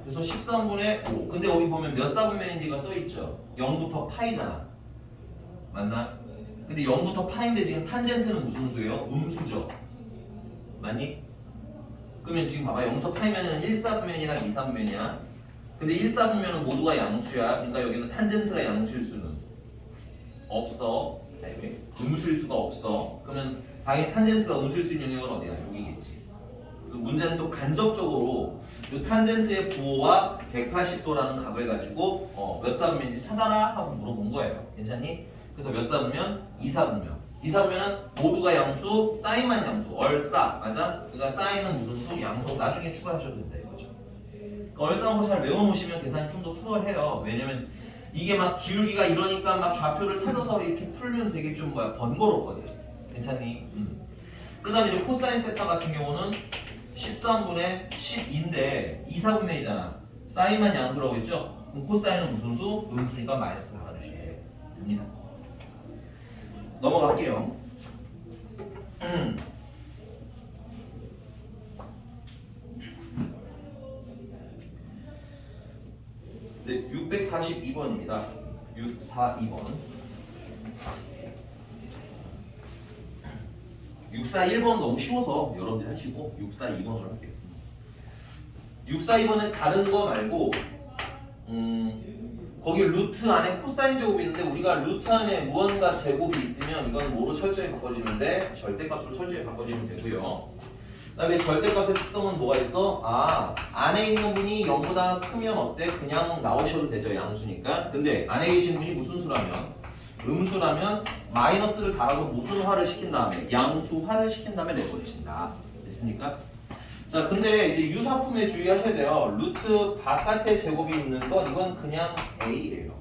그래서 13분의 5. 근데 여기 보면 몇 사분면인지가 써있죠. 0부터 파이잖아. 맞나? 근데 0부터 파인데 지금 탄젠트는 무슨 수예요? 음수죠. 맞니? 그러면 지금 봐봐. 0부터 파이면은 1사분면이나 2사분면이야. 근데 1사분면은 모두가 양수야. 그러니까 여기는 탄젠트가 양수일 수는 없어. 아니, 음수일 수가 없어. 그러면 당연히 탄젠트가 음수일 수 있는 영역은 어디야? 여기겠지. 그래서 문제는 또 간접적으로 이 탄젠트의 부호와 180도라는 값을 가지고 몇 사분면인지 찾아라 하고 물어본 거예요. 괜찮니? 그래서 몇 사분면? 2사분면. 2사분면은 모두가 양수, 사인만 양수. 얼싸. 맞아? 그러니까 사인은 무슨 수? 양수. 나중에 추가하셔도 된다 이거죠. 그러니까 얼싸한 거 잘 외워놓으시면 계산이 좀 더 수월해요. 왜냐면 이게 막 기울기가 이러니까 막 좌표를 찾아서 이렇게 풀면 되게 좀 번거롭거든. 괜찮니? 그 다음에 이제 코사인 세타 같은 경우는 13분의 10인데 2사분면이잖아. 사인만 양수라고 했죠? 그럼 코사인은 무슨 수? 음수니까 마이너스 나가주시면 됩니다. 넘어갈게요. 네, 642번입니다. 642번. 641번 너무 쉬워서 여러분들이 하시고 642번으로 할게요. 642번은 다른 거 말고 거기 루트 안에 코사인 제곱이 있는데 우리가 루트 안에 무언가 제곱이 있으면 이건 뭐로 철저히 바꿔주면 돼? 절대값으로 철저히 바꿔주면 되고요. 그 다음에 절대값의 특성은 뭐가 있어? 안에 있는 분이 0보다 크면 어때? 그냥 나오셔도 되죠. 양수니까. 근데 안에 계신 분이 무슨 수라면? 음수라면 마이너스를 달아서 무슨 화를 시킨 다음에 양수화를 시킨 다음에 내버리신다. 됐습니까? 자, 근데 이제 유사품에 주의하셔야 돼요. 루트 바깥에 제곱이 있는 건 이건 그냥 A예요.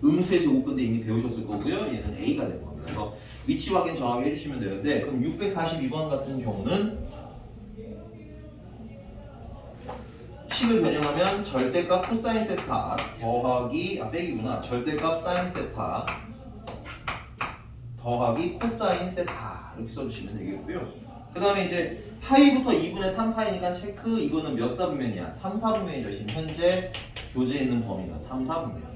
음수의 제곱 근데 이미 배우셨을 거고요. 얘는 A가 될 겁니다. 그래서 위치 확인 정확히 해주시면 되는데 그럼 642번 같은 경우는 10을 변형하면 절대값 코사인 세타 더하기 빼기구나. 절대값 사인 세타 더하기 코사인 세타 이렇게 써주시면 되겠고요. 그 다음에 이제 파이부터 2분의 3파이니까 체크. 이거는 몇 사분면이야? 3, 4분면이죠. 지금 현재 교재에 있는 범위는 3, 4분면.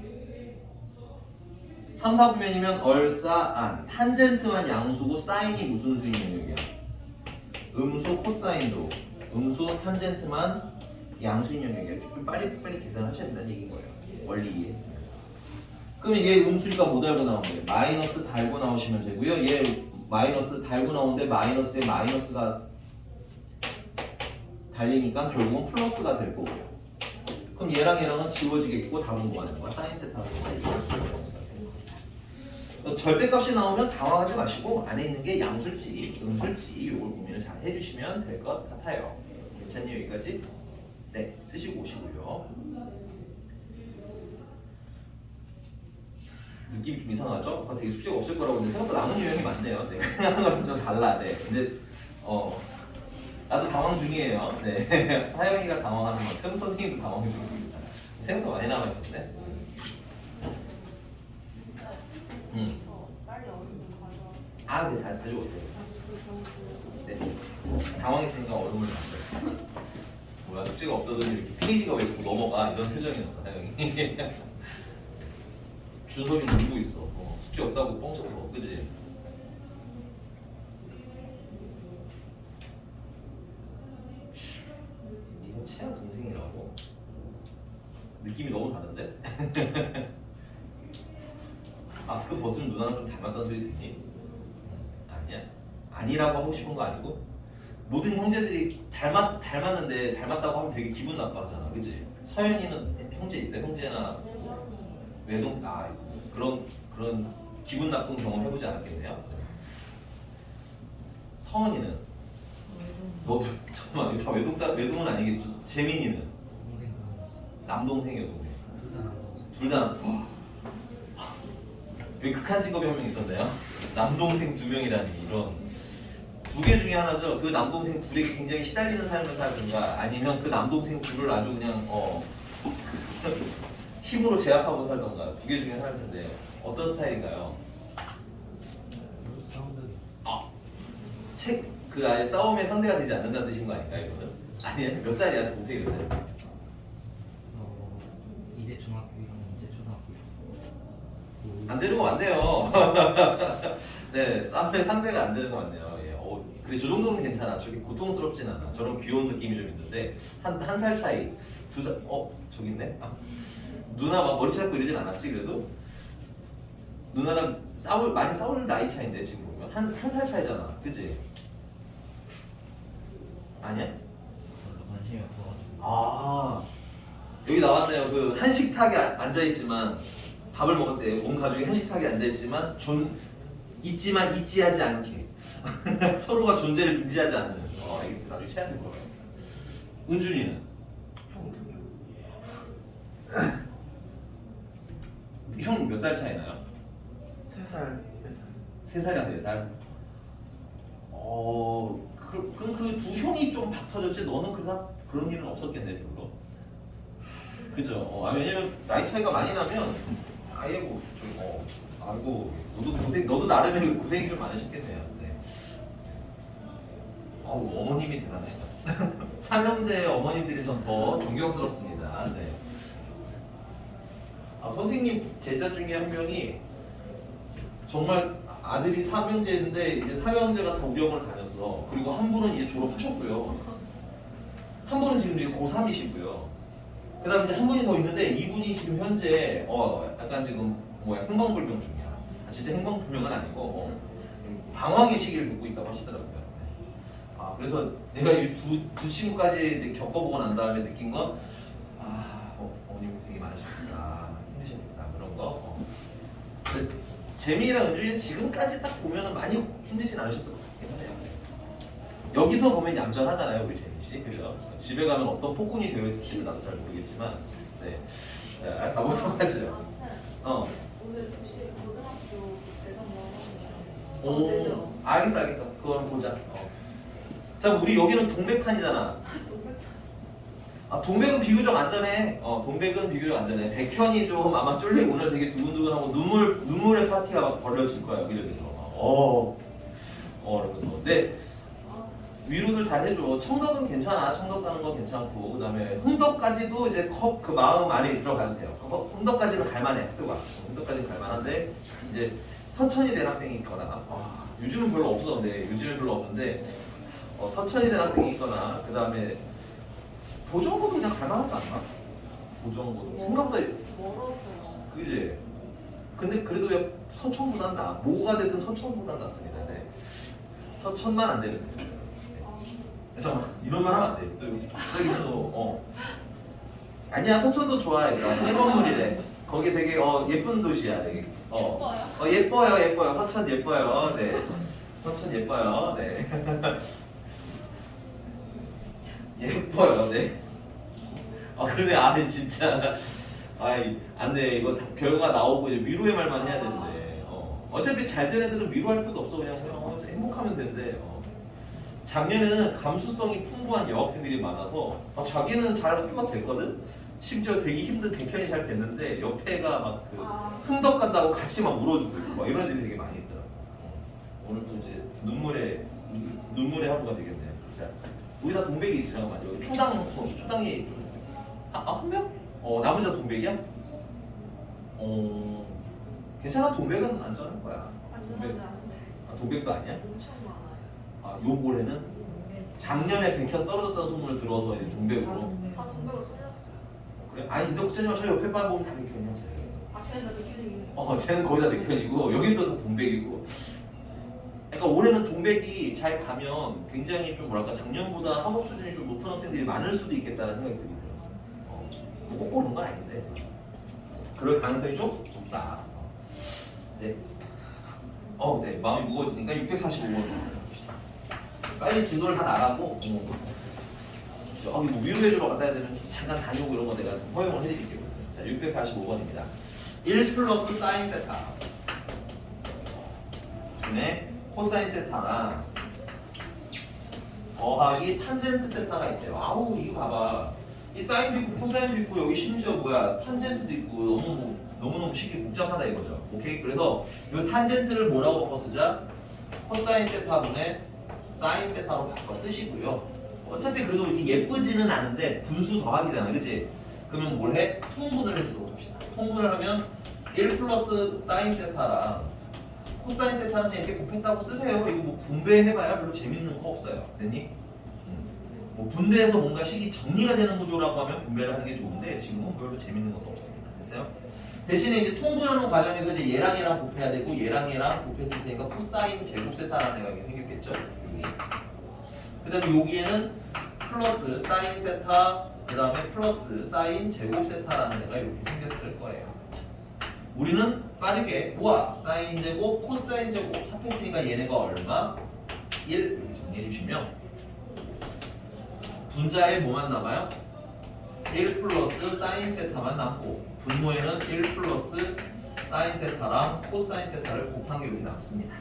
3, 4분면이면 얼싸안 탄젠트만 양수고 사인이 무슨 수인 영역이야? 음수 코사인도 음수 탄젠트만 양수인 영역이야. 빨리 계산하셔야 된다는 얘기인 거예요. 원리 이해했으면. 그러면 얘 음수니까 못 달고 나온 거예요. 마이너스 달고 나오시면 되고요. 얘 마이너스 달고 나오는데 마이너스에 마이너스가 달리니까 결국은 플러스가 될 거고요. 그럼 얘랑은 지워지겠고 답은 뭐가 되는 거야? 사인 세타가 절대값이 나오면 당황하지 마시고 안에 있는 게 양수일지 음수일지 이걸 고민을 잘 해주시면 될 것 같아요. 괜찮니 여기까지? 네, 쓰시고 오시고요. 느낌이 좀 이상하죠? 되게 숙제가 없을 거라고 근데 생각보다 남은 유형이 많네요. 네, 그냥 한 거랑 좀 달라. 네, 근데 나도 당황 중이에요. 네, 하영이가 당황하는 만큼 선생님도 당황 중입니다. 생각보다 많이 남아 있었네. 빨리 얼른 가져와. 아, 네, 다 가지고 오세요. 네. 당황했으니까 얼음을 만들어. 뭐야, 숙제가 없다더니 이렇게 페이지가 왜 자꾸 넘어가 이런 표정이었어, 하영이. 준석이 울고 있어. 숙제 없다고 뻥쳤어, 그지? 니는 채아 동생이라고? 느낌이 너무 다른데? 마스크 벗으면 누나랑 좀 닮았다는 소리 듣니? 아니야? 아니라고 하고 싶은 거 아니고? 모든 형제들이 닮았는데 닮았다고 하면 되게 기분 나빠하잖아, 그지? 서연이는 형제 있어요? 형제나 외동 그런 기분 나쁜 경험 해보지 않았겠네요. 성은이는 너도 잠깐만 다 외동은 아니겠죠? 재민이는 남동생 여동생 둘 다 여기 극한 직업이 한 명 있었네요. 남동생 2명이라니 이런 두 개 중에 하나죠. 그 남동생 둘에게 굉장히 시달리는 삶을 살든가 아니면 그 남동생 둘을 아주 그냥 힘으로 제압하고 살던가 두 개 중에 하나일 텐데 어떤 스타일인가요? 그 아예 싸움의 상대가 되지 않는다는 뜻인 거 아닌가 이거는? 아니야? 몇 살이야? 동생이 몇 살? 이제 중학교 1학년, 이제 초등학교 1학년. 안 되는 거 맞네요. 네, 싸움의 상대가 안 되는 거 맞네요. 예, 그래 저 정도는 괜찮아. 저기 고통스럽진 않아. 저런 귀여운 느낌이 좀 있는데 한 살 차이, 2살, 저기 있네. 누나 막 머리 잡고 이러진 않았지 그래도? 누나랑 많이 싸울 나이 차인데 지금 보면 한 살 차이잖아, 그치? 아니야? 별로 관심이 없어가지고. 아 여기 나왔네요. 그 한식탁에 앉아있지만 밥을 먹을 때 온 가족이 한식탁에 앉아있지만 있지만 있지하지 않게 서로가 존재를 인지하지 않는. 알겠어. 나중에 채한테 물어봐요. 은준이는? 형 몇 살 차이 나요? 3살, 4살. 3살이랑 4살? 그럼 그 두 형이 좀 박 터졌지 너는 그런 일은 없었겠네 별로. 그죠? 왜냐면 나이 차이가 많이 나면 아예 아이고 너도 나름의 고생이 좀 많으셨겠네요. 네. 어머님이 대단하시다. 삼형제 어머님들이 전 더 존경스럽습니다. 네. 선생님 제자 중에 한 명이 정말 아들이 삼형제인데 이제 삼형제가 다 우병을 다녔어. 그리고 한 분은 이제 졸업하셨고요. 한 분은 지금 이제 고3이시고요. 그다음 이제 한 분이 더 있는데 이분이 지금 현재 약간 지금 행방불명 중이야. 진짜 행방불명은 아니고 방황의 시기를 겪고 있다고 하시더라고요. 그래서 내가 이 두 친구까지 이제 겪어보고 난 다음에 느낀 건 어머님 고생이 많으셨겠다, 힘드셨겠다 그런 거. 근데 재민이랑 은준이는 지금까지 딱 보면은 많이 힘들진 않으셨을 것 같긴 하네요. 여기서 보면 얌전하잖아요, 우리 재민 씨, 그죠? 집에 가면 어떤 폭군이 되어 있을지는 나도 잘 모르겠지만, 네, 가보도록 하죠. 오늘 2시에 고등학교 대상 나오는데 알겠어. 그거 보자. 자, 우리 여기는 동백판이잖아. 동백은 비교적 안전해. 동백은 비교적 안전해. 백현이 좀 아마 쫄리고 오늘 되게 두근두근하고 눈물의 파티가 막 벌어질 거야 여기저기서. 이러면서. 근데 위로를 잘 해줘. 청덕은 괜찮아. 청덕 가는 건 괜찮고, 그다음에 흥덕까지도 이제 그 마음 안에 들어가도 돼요. 흥덕까지는 갈만해. 학교가. 흥덕까지는 갈만한데 이제 선천이 된 학생이 있거나, 요즘은 별로 없는데 선천이 된 학생이 있거나, 그다음에 보정고도 그냥 갈만하지 않나? 보정고도 생각보다 멀어서. 그지? 근데 그래도 왜 서천보단 나. 뭐가 되든 서천보단 낫습니다. 네. 서천만 안 되는. 잠깐만 이런 말 하면 안 돼. 또 갑자기 아니야, 서천도 좋아해. 해먼물이래. 거기 되게 예쁜 도시야. 되게 예뻐요. 서천 예뻐요. 네. 서천 예뻐요. 네. 예뻐요. 네. 그래. 진짜. 안 돼. 이거 다 결과 나오고 이제 위로의 말만 해야 되는데. 어차피 잘 된 애들은 위로할 필요도 없어. 그냥 행복하면 되는데. 작년에는 감수성이 풍부한 여학생들이 많아서 자기는 잘 학교가 됐거든? 심지어 되게 힘든 백현이 잘 됐는데 옆에가 막 흥덕 간다고 같이 막 울어주고 있고 막 이런 애들이 되게 많이 있더라고. 오늘 또 이제 눈물의 하루가 되겠네요. 자, 우리 다 동백이지 잠깐만. 여기 초당이 한 명? 나머지 다 동백이야? 괜찮아. 동백은 안전한 거야. 안전하지 않은데 동백도 아니야? 엄청 많아요. 요 올해는 작년에 백현 떨어졌다는 소문을 들어서 이제 동백으로. 다 동백으로 쏠렸어요. 그래? 아니 근데 걱정하지 마. 저 옆에 봐 보면 다 백현이야. 쟤. 아 쟤는 다 느끼는 쟤는 거의 다 백현이고 여기도 다 동백이고. 그러니까 올해는 동백이 잘 가면 굉장히 좀 뭐랄까 작년보다 학업 수준이 좀 높은 학생들이 많을 수도 있겠다는 생각이 들긴 들었어. 꼭 그런 건 아닌데 그럴 가능성이 좀 높다. 네. 네 마음이 무거워지니까 645번. 빨리 진도를 다 나가고. 뭐 위로해주러 갔다 해야 되면 잠깐 다녀오고 이런 거 내가 허용을 해드릴게요. 자, 645번입니다. 1 플러스 사인 세타 분의 코사인 세타랑 더하기 탄젠트 세타가 있대요. 아우 이거 봐봐. 이 사인도 있고 코사인도 있고 여기 심지어 뭐야 탄젠트도 있고 너무너무 식이 복잡하다 이거죠. 오케이? 그래서 이 탄젠트를 뭐라고 바꿔 쓰자? 코사인 세타분의 사인 세타로 바꿔 쓰시고요. 어차피 그래도 이렇게 예쁘지는 않은데 분수 더하기잖아, 그렇지? 그러면 뭘 해? 통분을 해주도록 합시다. 통분을 하면 1 플러스 사인 세타랑 코사인 세타는 이렇게 곱했다고 쓰세요. 이거 뭐 분배해봐야 별로 재밌는 거 없어요. 됐니? 뭐 분배해서 뭔가 식이 정리가 되는 구조라고 하면 분배를 하는 게 좋은데 지금은 별로 재밌는 것도 없습니다. 됐어요? 대신에 이제 통분하는 과정에서 이제 얘랑 얘랑 곱해야 되고 얘랑 곱했을 테니까 코사인 제곱 세타라는 애가 생겼겠죠? 여기. 그 다음에 여기에는 플러스 사인 세타 그 다음에 플러스 사인 제곱 세타라는 애가 이렇게 생겼을 거예요. 우리는 빠르게 모아 사인 제곱 코사인 제곱 합했으니까 얘네가 얼마? 1 이렇게 정리해 주시면 분자에 뭐만 남아요? 1 플러스 사인 세타만 남고 분모에는 1 플러스 사인 세타랑 코사인 세타를 곱한 게 여기 남습니다.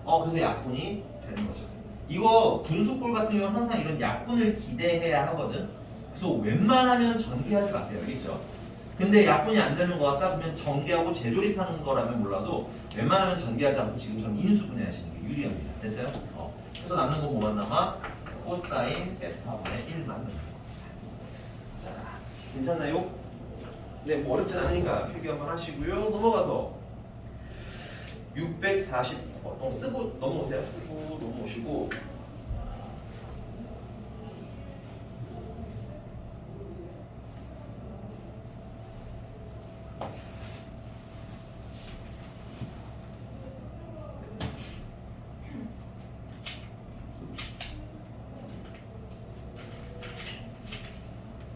그래서 약분이 되는 거죠. 이거 분수꼴 같은 경우는 항상 이런 약분을 기대해야 하거든. 그래서 웬만하면 전개하지 마세요. 알겠죠? 근데 약분이 안 되는 것 같다 그러면 전개하고 재조립하는 거라면 몰라도 웬만하면 전개하지 않고 지금처럼 인수분해하시는 게 유리합니다. 됐어요? 그래서 남는 거 뭐만 남아? 코사인 세타분의 1만 남습니다. 자, 괜찮나요? 네, 뭐 어렵진 않으니까 필기 한번 하시고요. 넘어가서 640번 쓰고 넘어오세요. 쓰고 넘어오시고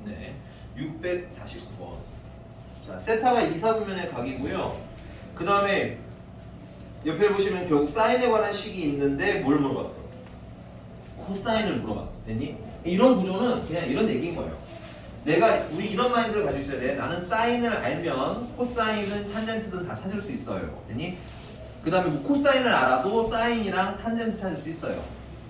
네, 649번. 자, 세타가 2, 4분면의 각이고요. 그 다음에 옆에 보시면 결국 사인에 관한 식이 있는데 뭘 물어봤어? 코사인을 물어봤어. 됐니? 이런 구조는 그냥 이런 얘기인 거예요. 우리 이런 마인드를 가지고 있어야 돼. 나는 사인을 알면 코사인은 탄젠트든 다 찾을 수 있어요. 됐니? 그 다음에 뭐 코사인을 알아도 사인이랑 탄젠트 찾을 수 있어요.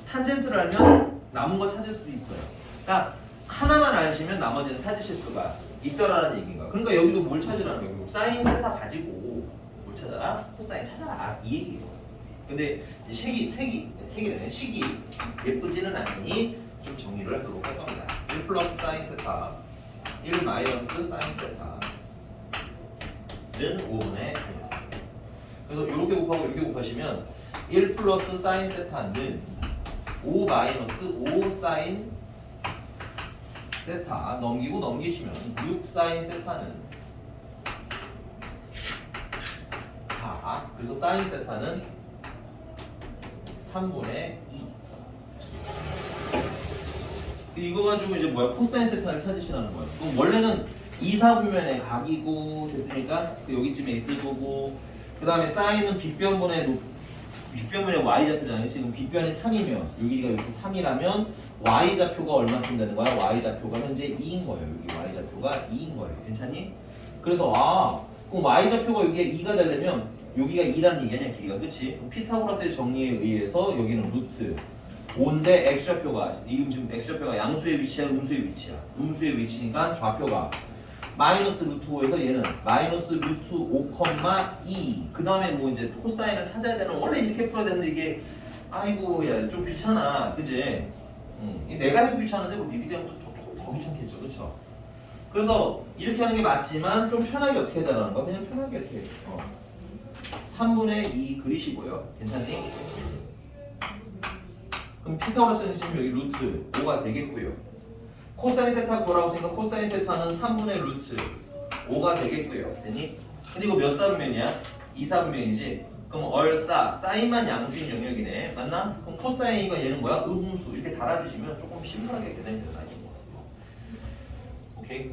탄젠트를 알면 남은 거 찾을 수 있어요. 그러니까 하나만 아시면 나머지는 찾으실 수가 있더라는 얘기인 거야. 그러니까 여기도 뭘 찾으라는 거예요? 사인 세타 가지고 뭘 찾아라? 코사인 찾아라 이 얘기예요. 근데 색이 예쁘지는 않으니 좀 정리를 하도록 할 겁니다. 1 플러스 사인 세타 1 마이너스 사인 세타는 5분의 1. 그래서 이렇게 곱하고 이렇게 곱하시면 1 플러스 사인 세타는 5 마이너스 5 사인 세타 넘기시면 6 사인 세타는 4. 그래서 사인 세타는 3분의 2. 이거 가지고 이제 뭐야? 코사인 세타를 찾으시라는 거예요. 그럼 원래는 2, 4분면의 각이고 됐으니까 여기쯤에 있을 거고 그 다음에 사인은 빗변분의 y좌표잖아요. 지금 빗변이 3이면 여기가 이렇게 3이라면 y좌표가 얼마쯤 되는 거야? y좌표가 현재 2인 거예요. 여기 y좌표가 2인 거예요. 괜찮니? 그래서 그럼 y좌표가 여기에 2가 되려면 여기가 2라는 얘기 아니야, 길이가. 그치? 그럼 피타고라스의 정리에 의해서 여기는 루트 5인데 x좌표가 지금 x좌표가 양수의 위치야, 음수의 위치야. 음수의 위치니까 좌표가 마이너스 루트 5에서 얘는 마이너스 루트 5,2. 그 다음에 뭐 이제 코사인을 찾아야 되는, 원래 이렇게 풀어야 되는데 이게 아이고 야 좀 귀찮아, 그지? 내가 해도 귀찮은데 뭐 니들이 하면 또 조금 더 귀찮겠죠, 그렇죠? 그래서 이렇게 하는 게 맞지만 좀 편하게 어떻게 해달라는 거? 그냥 편하게 어떻게 해? 3분의 2 그리시고요. 괜찮니? 그럼 피타고라스는 지금 여기 루트 5가 되겠고요. 코사인 세타 구하라고 했으니까 코사인 세타는 3분의 루트 5가 되겠고요. 됐니? 근데 이거 몇 사분면이야? 2사분면이지? 그럼 얼싸, 사인만 양수인 영역이네. 맞나? 그럼 코사인이가 얘는 뭐야? 음수. 이렇게 달아주시면 조금 심플하게 계산이 되나? 오케이?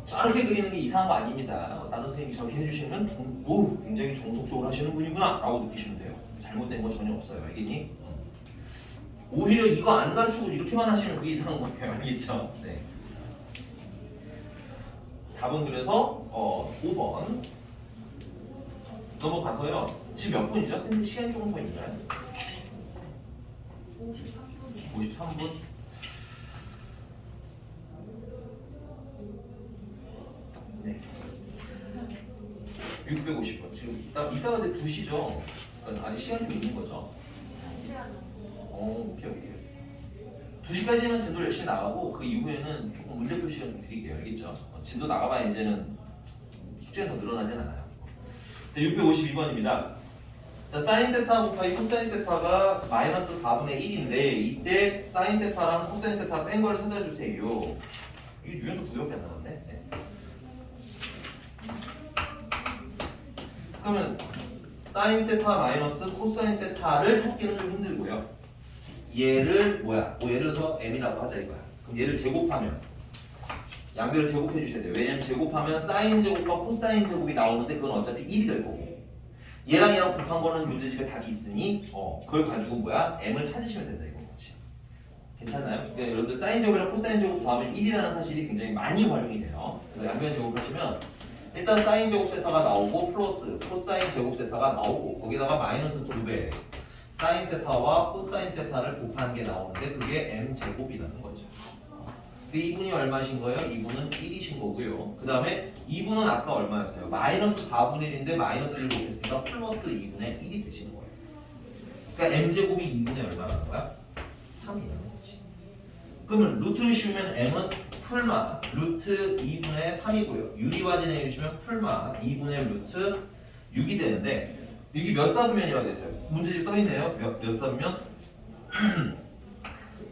저렇게 그리는 게 이상한 거 아닙니다. 다른 선생님이 저렇게 해주시면 오, 굉장히 정석적으로 하시는 분이구나 라고 느끼시면 돼요. 잘못된 거 전혀 없어요. 알겠니? 오히려 이거 안 가르치고 이렇게만 하시면 그게 이상한 거예요. 알겠죠? 네. 답은 그래서 5번 넘어가서요. 지금 몇 분이죠? 선생님 시간이 조금 더 있나요? 53분. 53분? 네. 650분. 지금 이따가 근데 2시죠? 그러니까 아직 시간 좀 있는 거죠? 시간. 오케이. 2시까지만 진도 열심히 나가고 그 이후에는 조금 문제풀 시간 좀 드릴게요. 알겠죠? 진도 나가봐야 이제는 숙제는 더 늘어나진 않아요. 자, 652번입니다. 자, 사인 세타 곱하기 코사인 세타가 마이너스 4분의 1인데 이때 사인 세타랑 코사인 세타 뺀 걸 찾아주세요. 이 유형도 2개밖에 안 나왔네. 네. 그러면 사인 세타 마이너스 코사인 세타를 찾기는 좀 힘들고요. 얘를 뭐야? 뭐 예를 들어서 m이라고 하자 이거야. 그럼 얘를 제곱하면 양변을 제곱해 주셔야 돼요. 왜냐면 제곱하면 사인 제곱과 코사인 제곱이 나오는데 그건 어차피 1이 될 거고 얘랑 얘랑 곱한 거는 문제집에 답이 있으니 그걸 가지고 뭐야? m을 찾으시면 된다 이거 그렇지? 괜찮나요? 그러니까 여러분들 사인 제곱이랑 코사인 제곱 더하면 1이라는 사실이 굉장히 많이 활용이 돼요. 그래서 양변 제곱하시면 일단 사인 제곱 세타가 나오고 플러스 코사인 제곱 세타가 나오고 거기다가 마이너스 2배 사인 세타와 코사인 세타를 곱한 게 나오는데 그게 m 제곱이라는 거죠. 근데 이분이 얼마신 거예요? 이분은 1이신 거고요. 그 다음에 이분은 아까 얼마였어요? 마이너스 4분의 1인데 마이너스 1 곱했으니까 플러스 2분의 1이 되시는 거예요. 그러니까 m 제곱이 2분의 얼마라는 거야? 3이라는 거지. 그러면 루트를 씌우면 m은 풀마 루트 2분의 3이고요. 유리화 진행해주시면 풀마 2분의 루트 6이 되는데 여기 몇 사분면이라고 됐어요? 문제집 써있네요. 몇 사분면?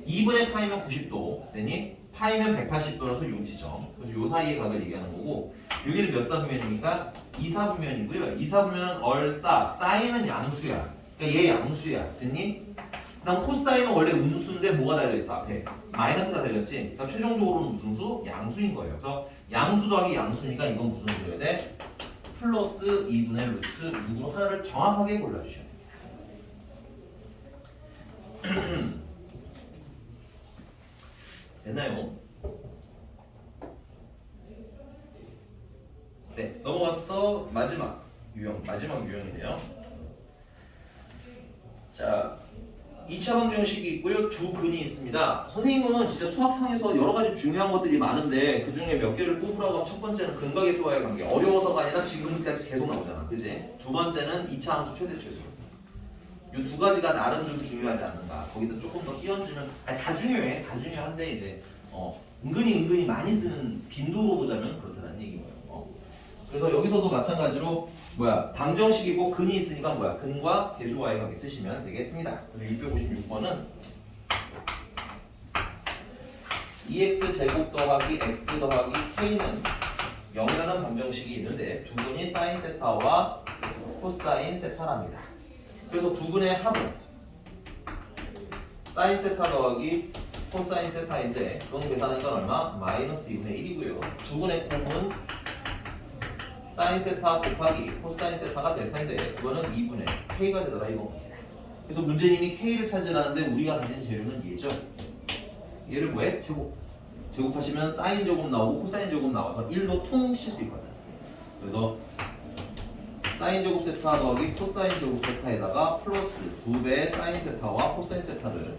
2분의 파이면 90도 되니? 파이면 180도라서 요 지점. 그래서 요 사이의 각을 얘기하는 거고 여기는 몇 사분면입니까? 2사분면이고요. 2사분면은 얼싸, 사인은 양수야. 그러니까 얘 양수야. 됐니? 그다음 코사인은 원래 음수인데 뭐가 달려있어? 앞에 마이너스가 달렸지? 그러니까 최종적으로는 무슨 수? 양수인 거예요. 그래서 양수 더하기 양수니까 이건 무슨 수여야 돼? 플러스 2분의 루트 6으로 하나를 정확하게 골라주셔야 됩니다. 됐나요? 네, 넘어가서 마지막 유형이네요. 자, 2차 방정식이 있고요. 두 근이 있습니다. 선생님은 진짜 수학상에서 여러 가지 중요한 것들이 많은데 그 중에 몇 개를 꼽으라고 하면 첫 번째는 근과 계수와의 관계. 어려워서가 아니라 지금까지 계속 나오잖아. 그지? 두 번째는 2차 함수 최대 최소. 이 두 가지가 나름 좀 중요하지 않는가. 거기다 조금 더 끼얹으면 다 중요해. 다 중요한데 이제 은근히 많이 쓰는 빈도로 보자면 그렇다는 얘기고요. 그래서 여기서도 마찬가지로 방정식이고 근이 있으니까 근과 계수와의 관계 쓰시면 되겠습니다. 그래서 656번은 2x 제곱 더하기 x 더하기 k는 0이라는 방정식이 있는데 두 근이 사인 세타와 코사인 세타랍니다. 그래서 두 근의 합은 사인 세타 더하기 코사인 세타인데 그건 계산하니까 얼마? 마이너스 2분의 1이고요. 두 근의 곱은 사인 세타 곱하기 코사인 세타가 될 텐데 그거는 2분의 k가 되더라 이겁니다. 그래서 문제님이 k를 찾으라는데 우리가 가진 재료는 얘죠. 얘를 뭐해? 제곱하시면 사인 제곱 나오고 코사인 제곱 나와서 1로 퉁 칠 수 있거든. 그래서 사인 제곱 세타 더하기 코사인 제곱 세타에다가 플러스 2배의 사인 세타와 코사인 세타를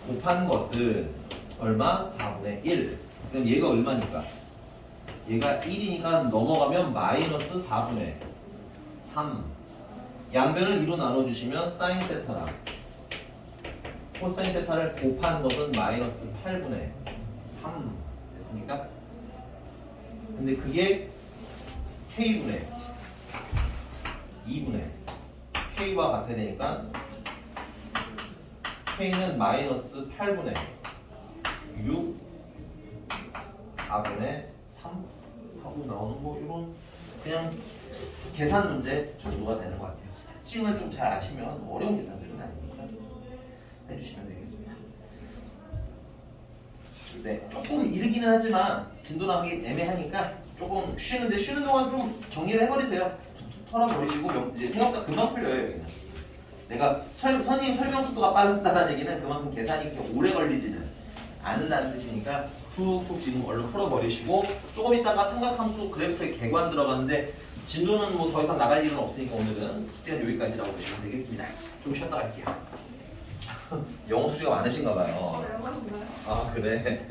곱한 것은 얼마? 4분의 1. 그럼 얘가 얼마니까? 얘가 1이니까 넘어가면 마이너스 4분의 3. 양변을 2로 나눠주시면 사인 세타랑 코사인 세타를 곱한 것은 마이너스 8분의 3 됐습니까? 근데 그게 K분의 2분의 K와 같아야 되니까 K는 마이너스 8분의 6 4분의 3 하고 나오는 뭐 이런 그냥 계산 문제 정도가 되는 것 같아요. 특징을 좀 잘 아시면 어려운 계산들은 아니니까 해주시면 되겠습니다. 네, 조금 이르기는 하지만 진도 나가기 애매하니까 조금 쉬는데 쉬는 동안 좀 정리를 해버리세요. 툭툭 털어버리시고 이제 생각보다 금방 풀려요. 여기는. 내가 선생님 설명 속도가 빠르다는 얘기는 그만큼 계산이 이렇게 오래 걸리지는 않는다는 뜻이니까 툭툭 지금 얼른 풀어버리시고 조금 있다가 삼각함수 그래프에 개관 들어가는데 진도는 뭐 더 이상 나갈 일은 없으니까 오늘은 숙제는 여기까지라고 보시면 되겠습니다. 좀 쉬었다 갈게요. 영어 수시가 많으신가 봐요. 영어 뭐야? 아 그래.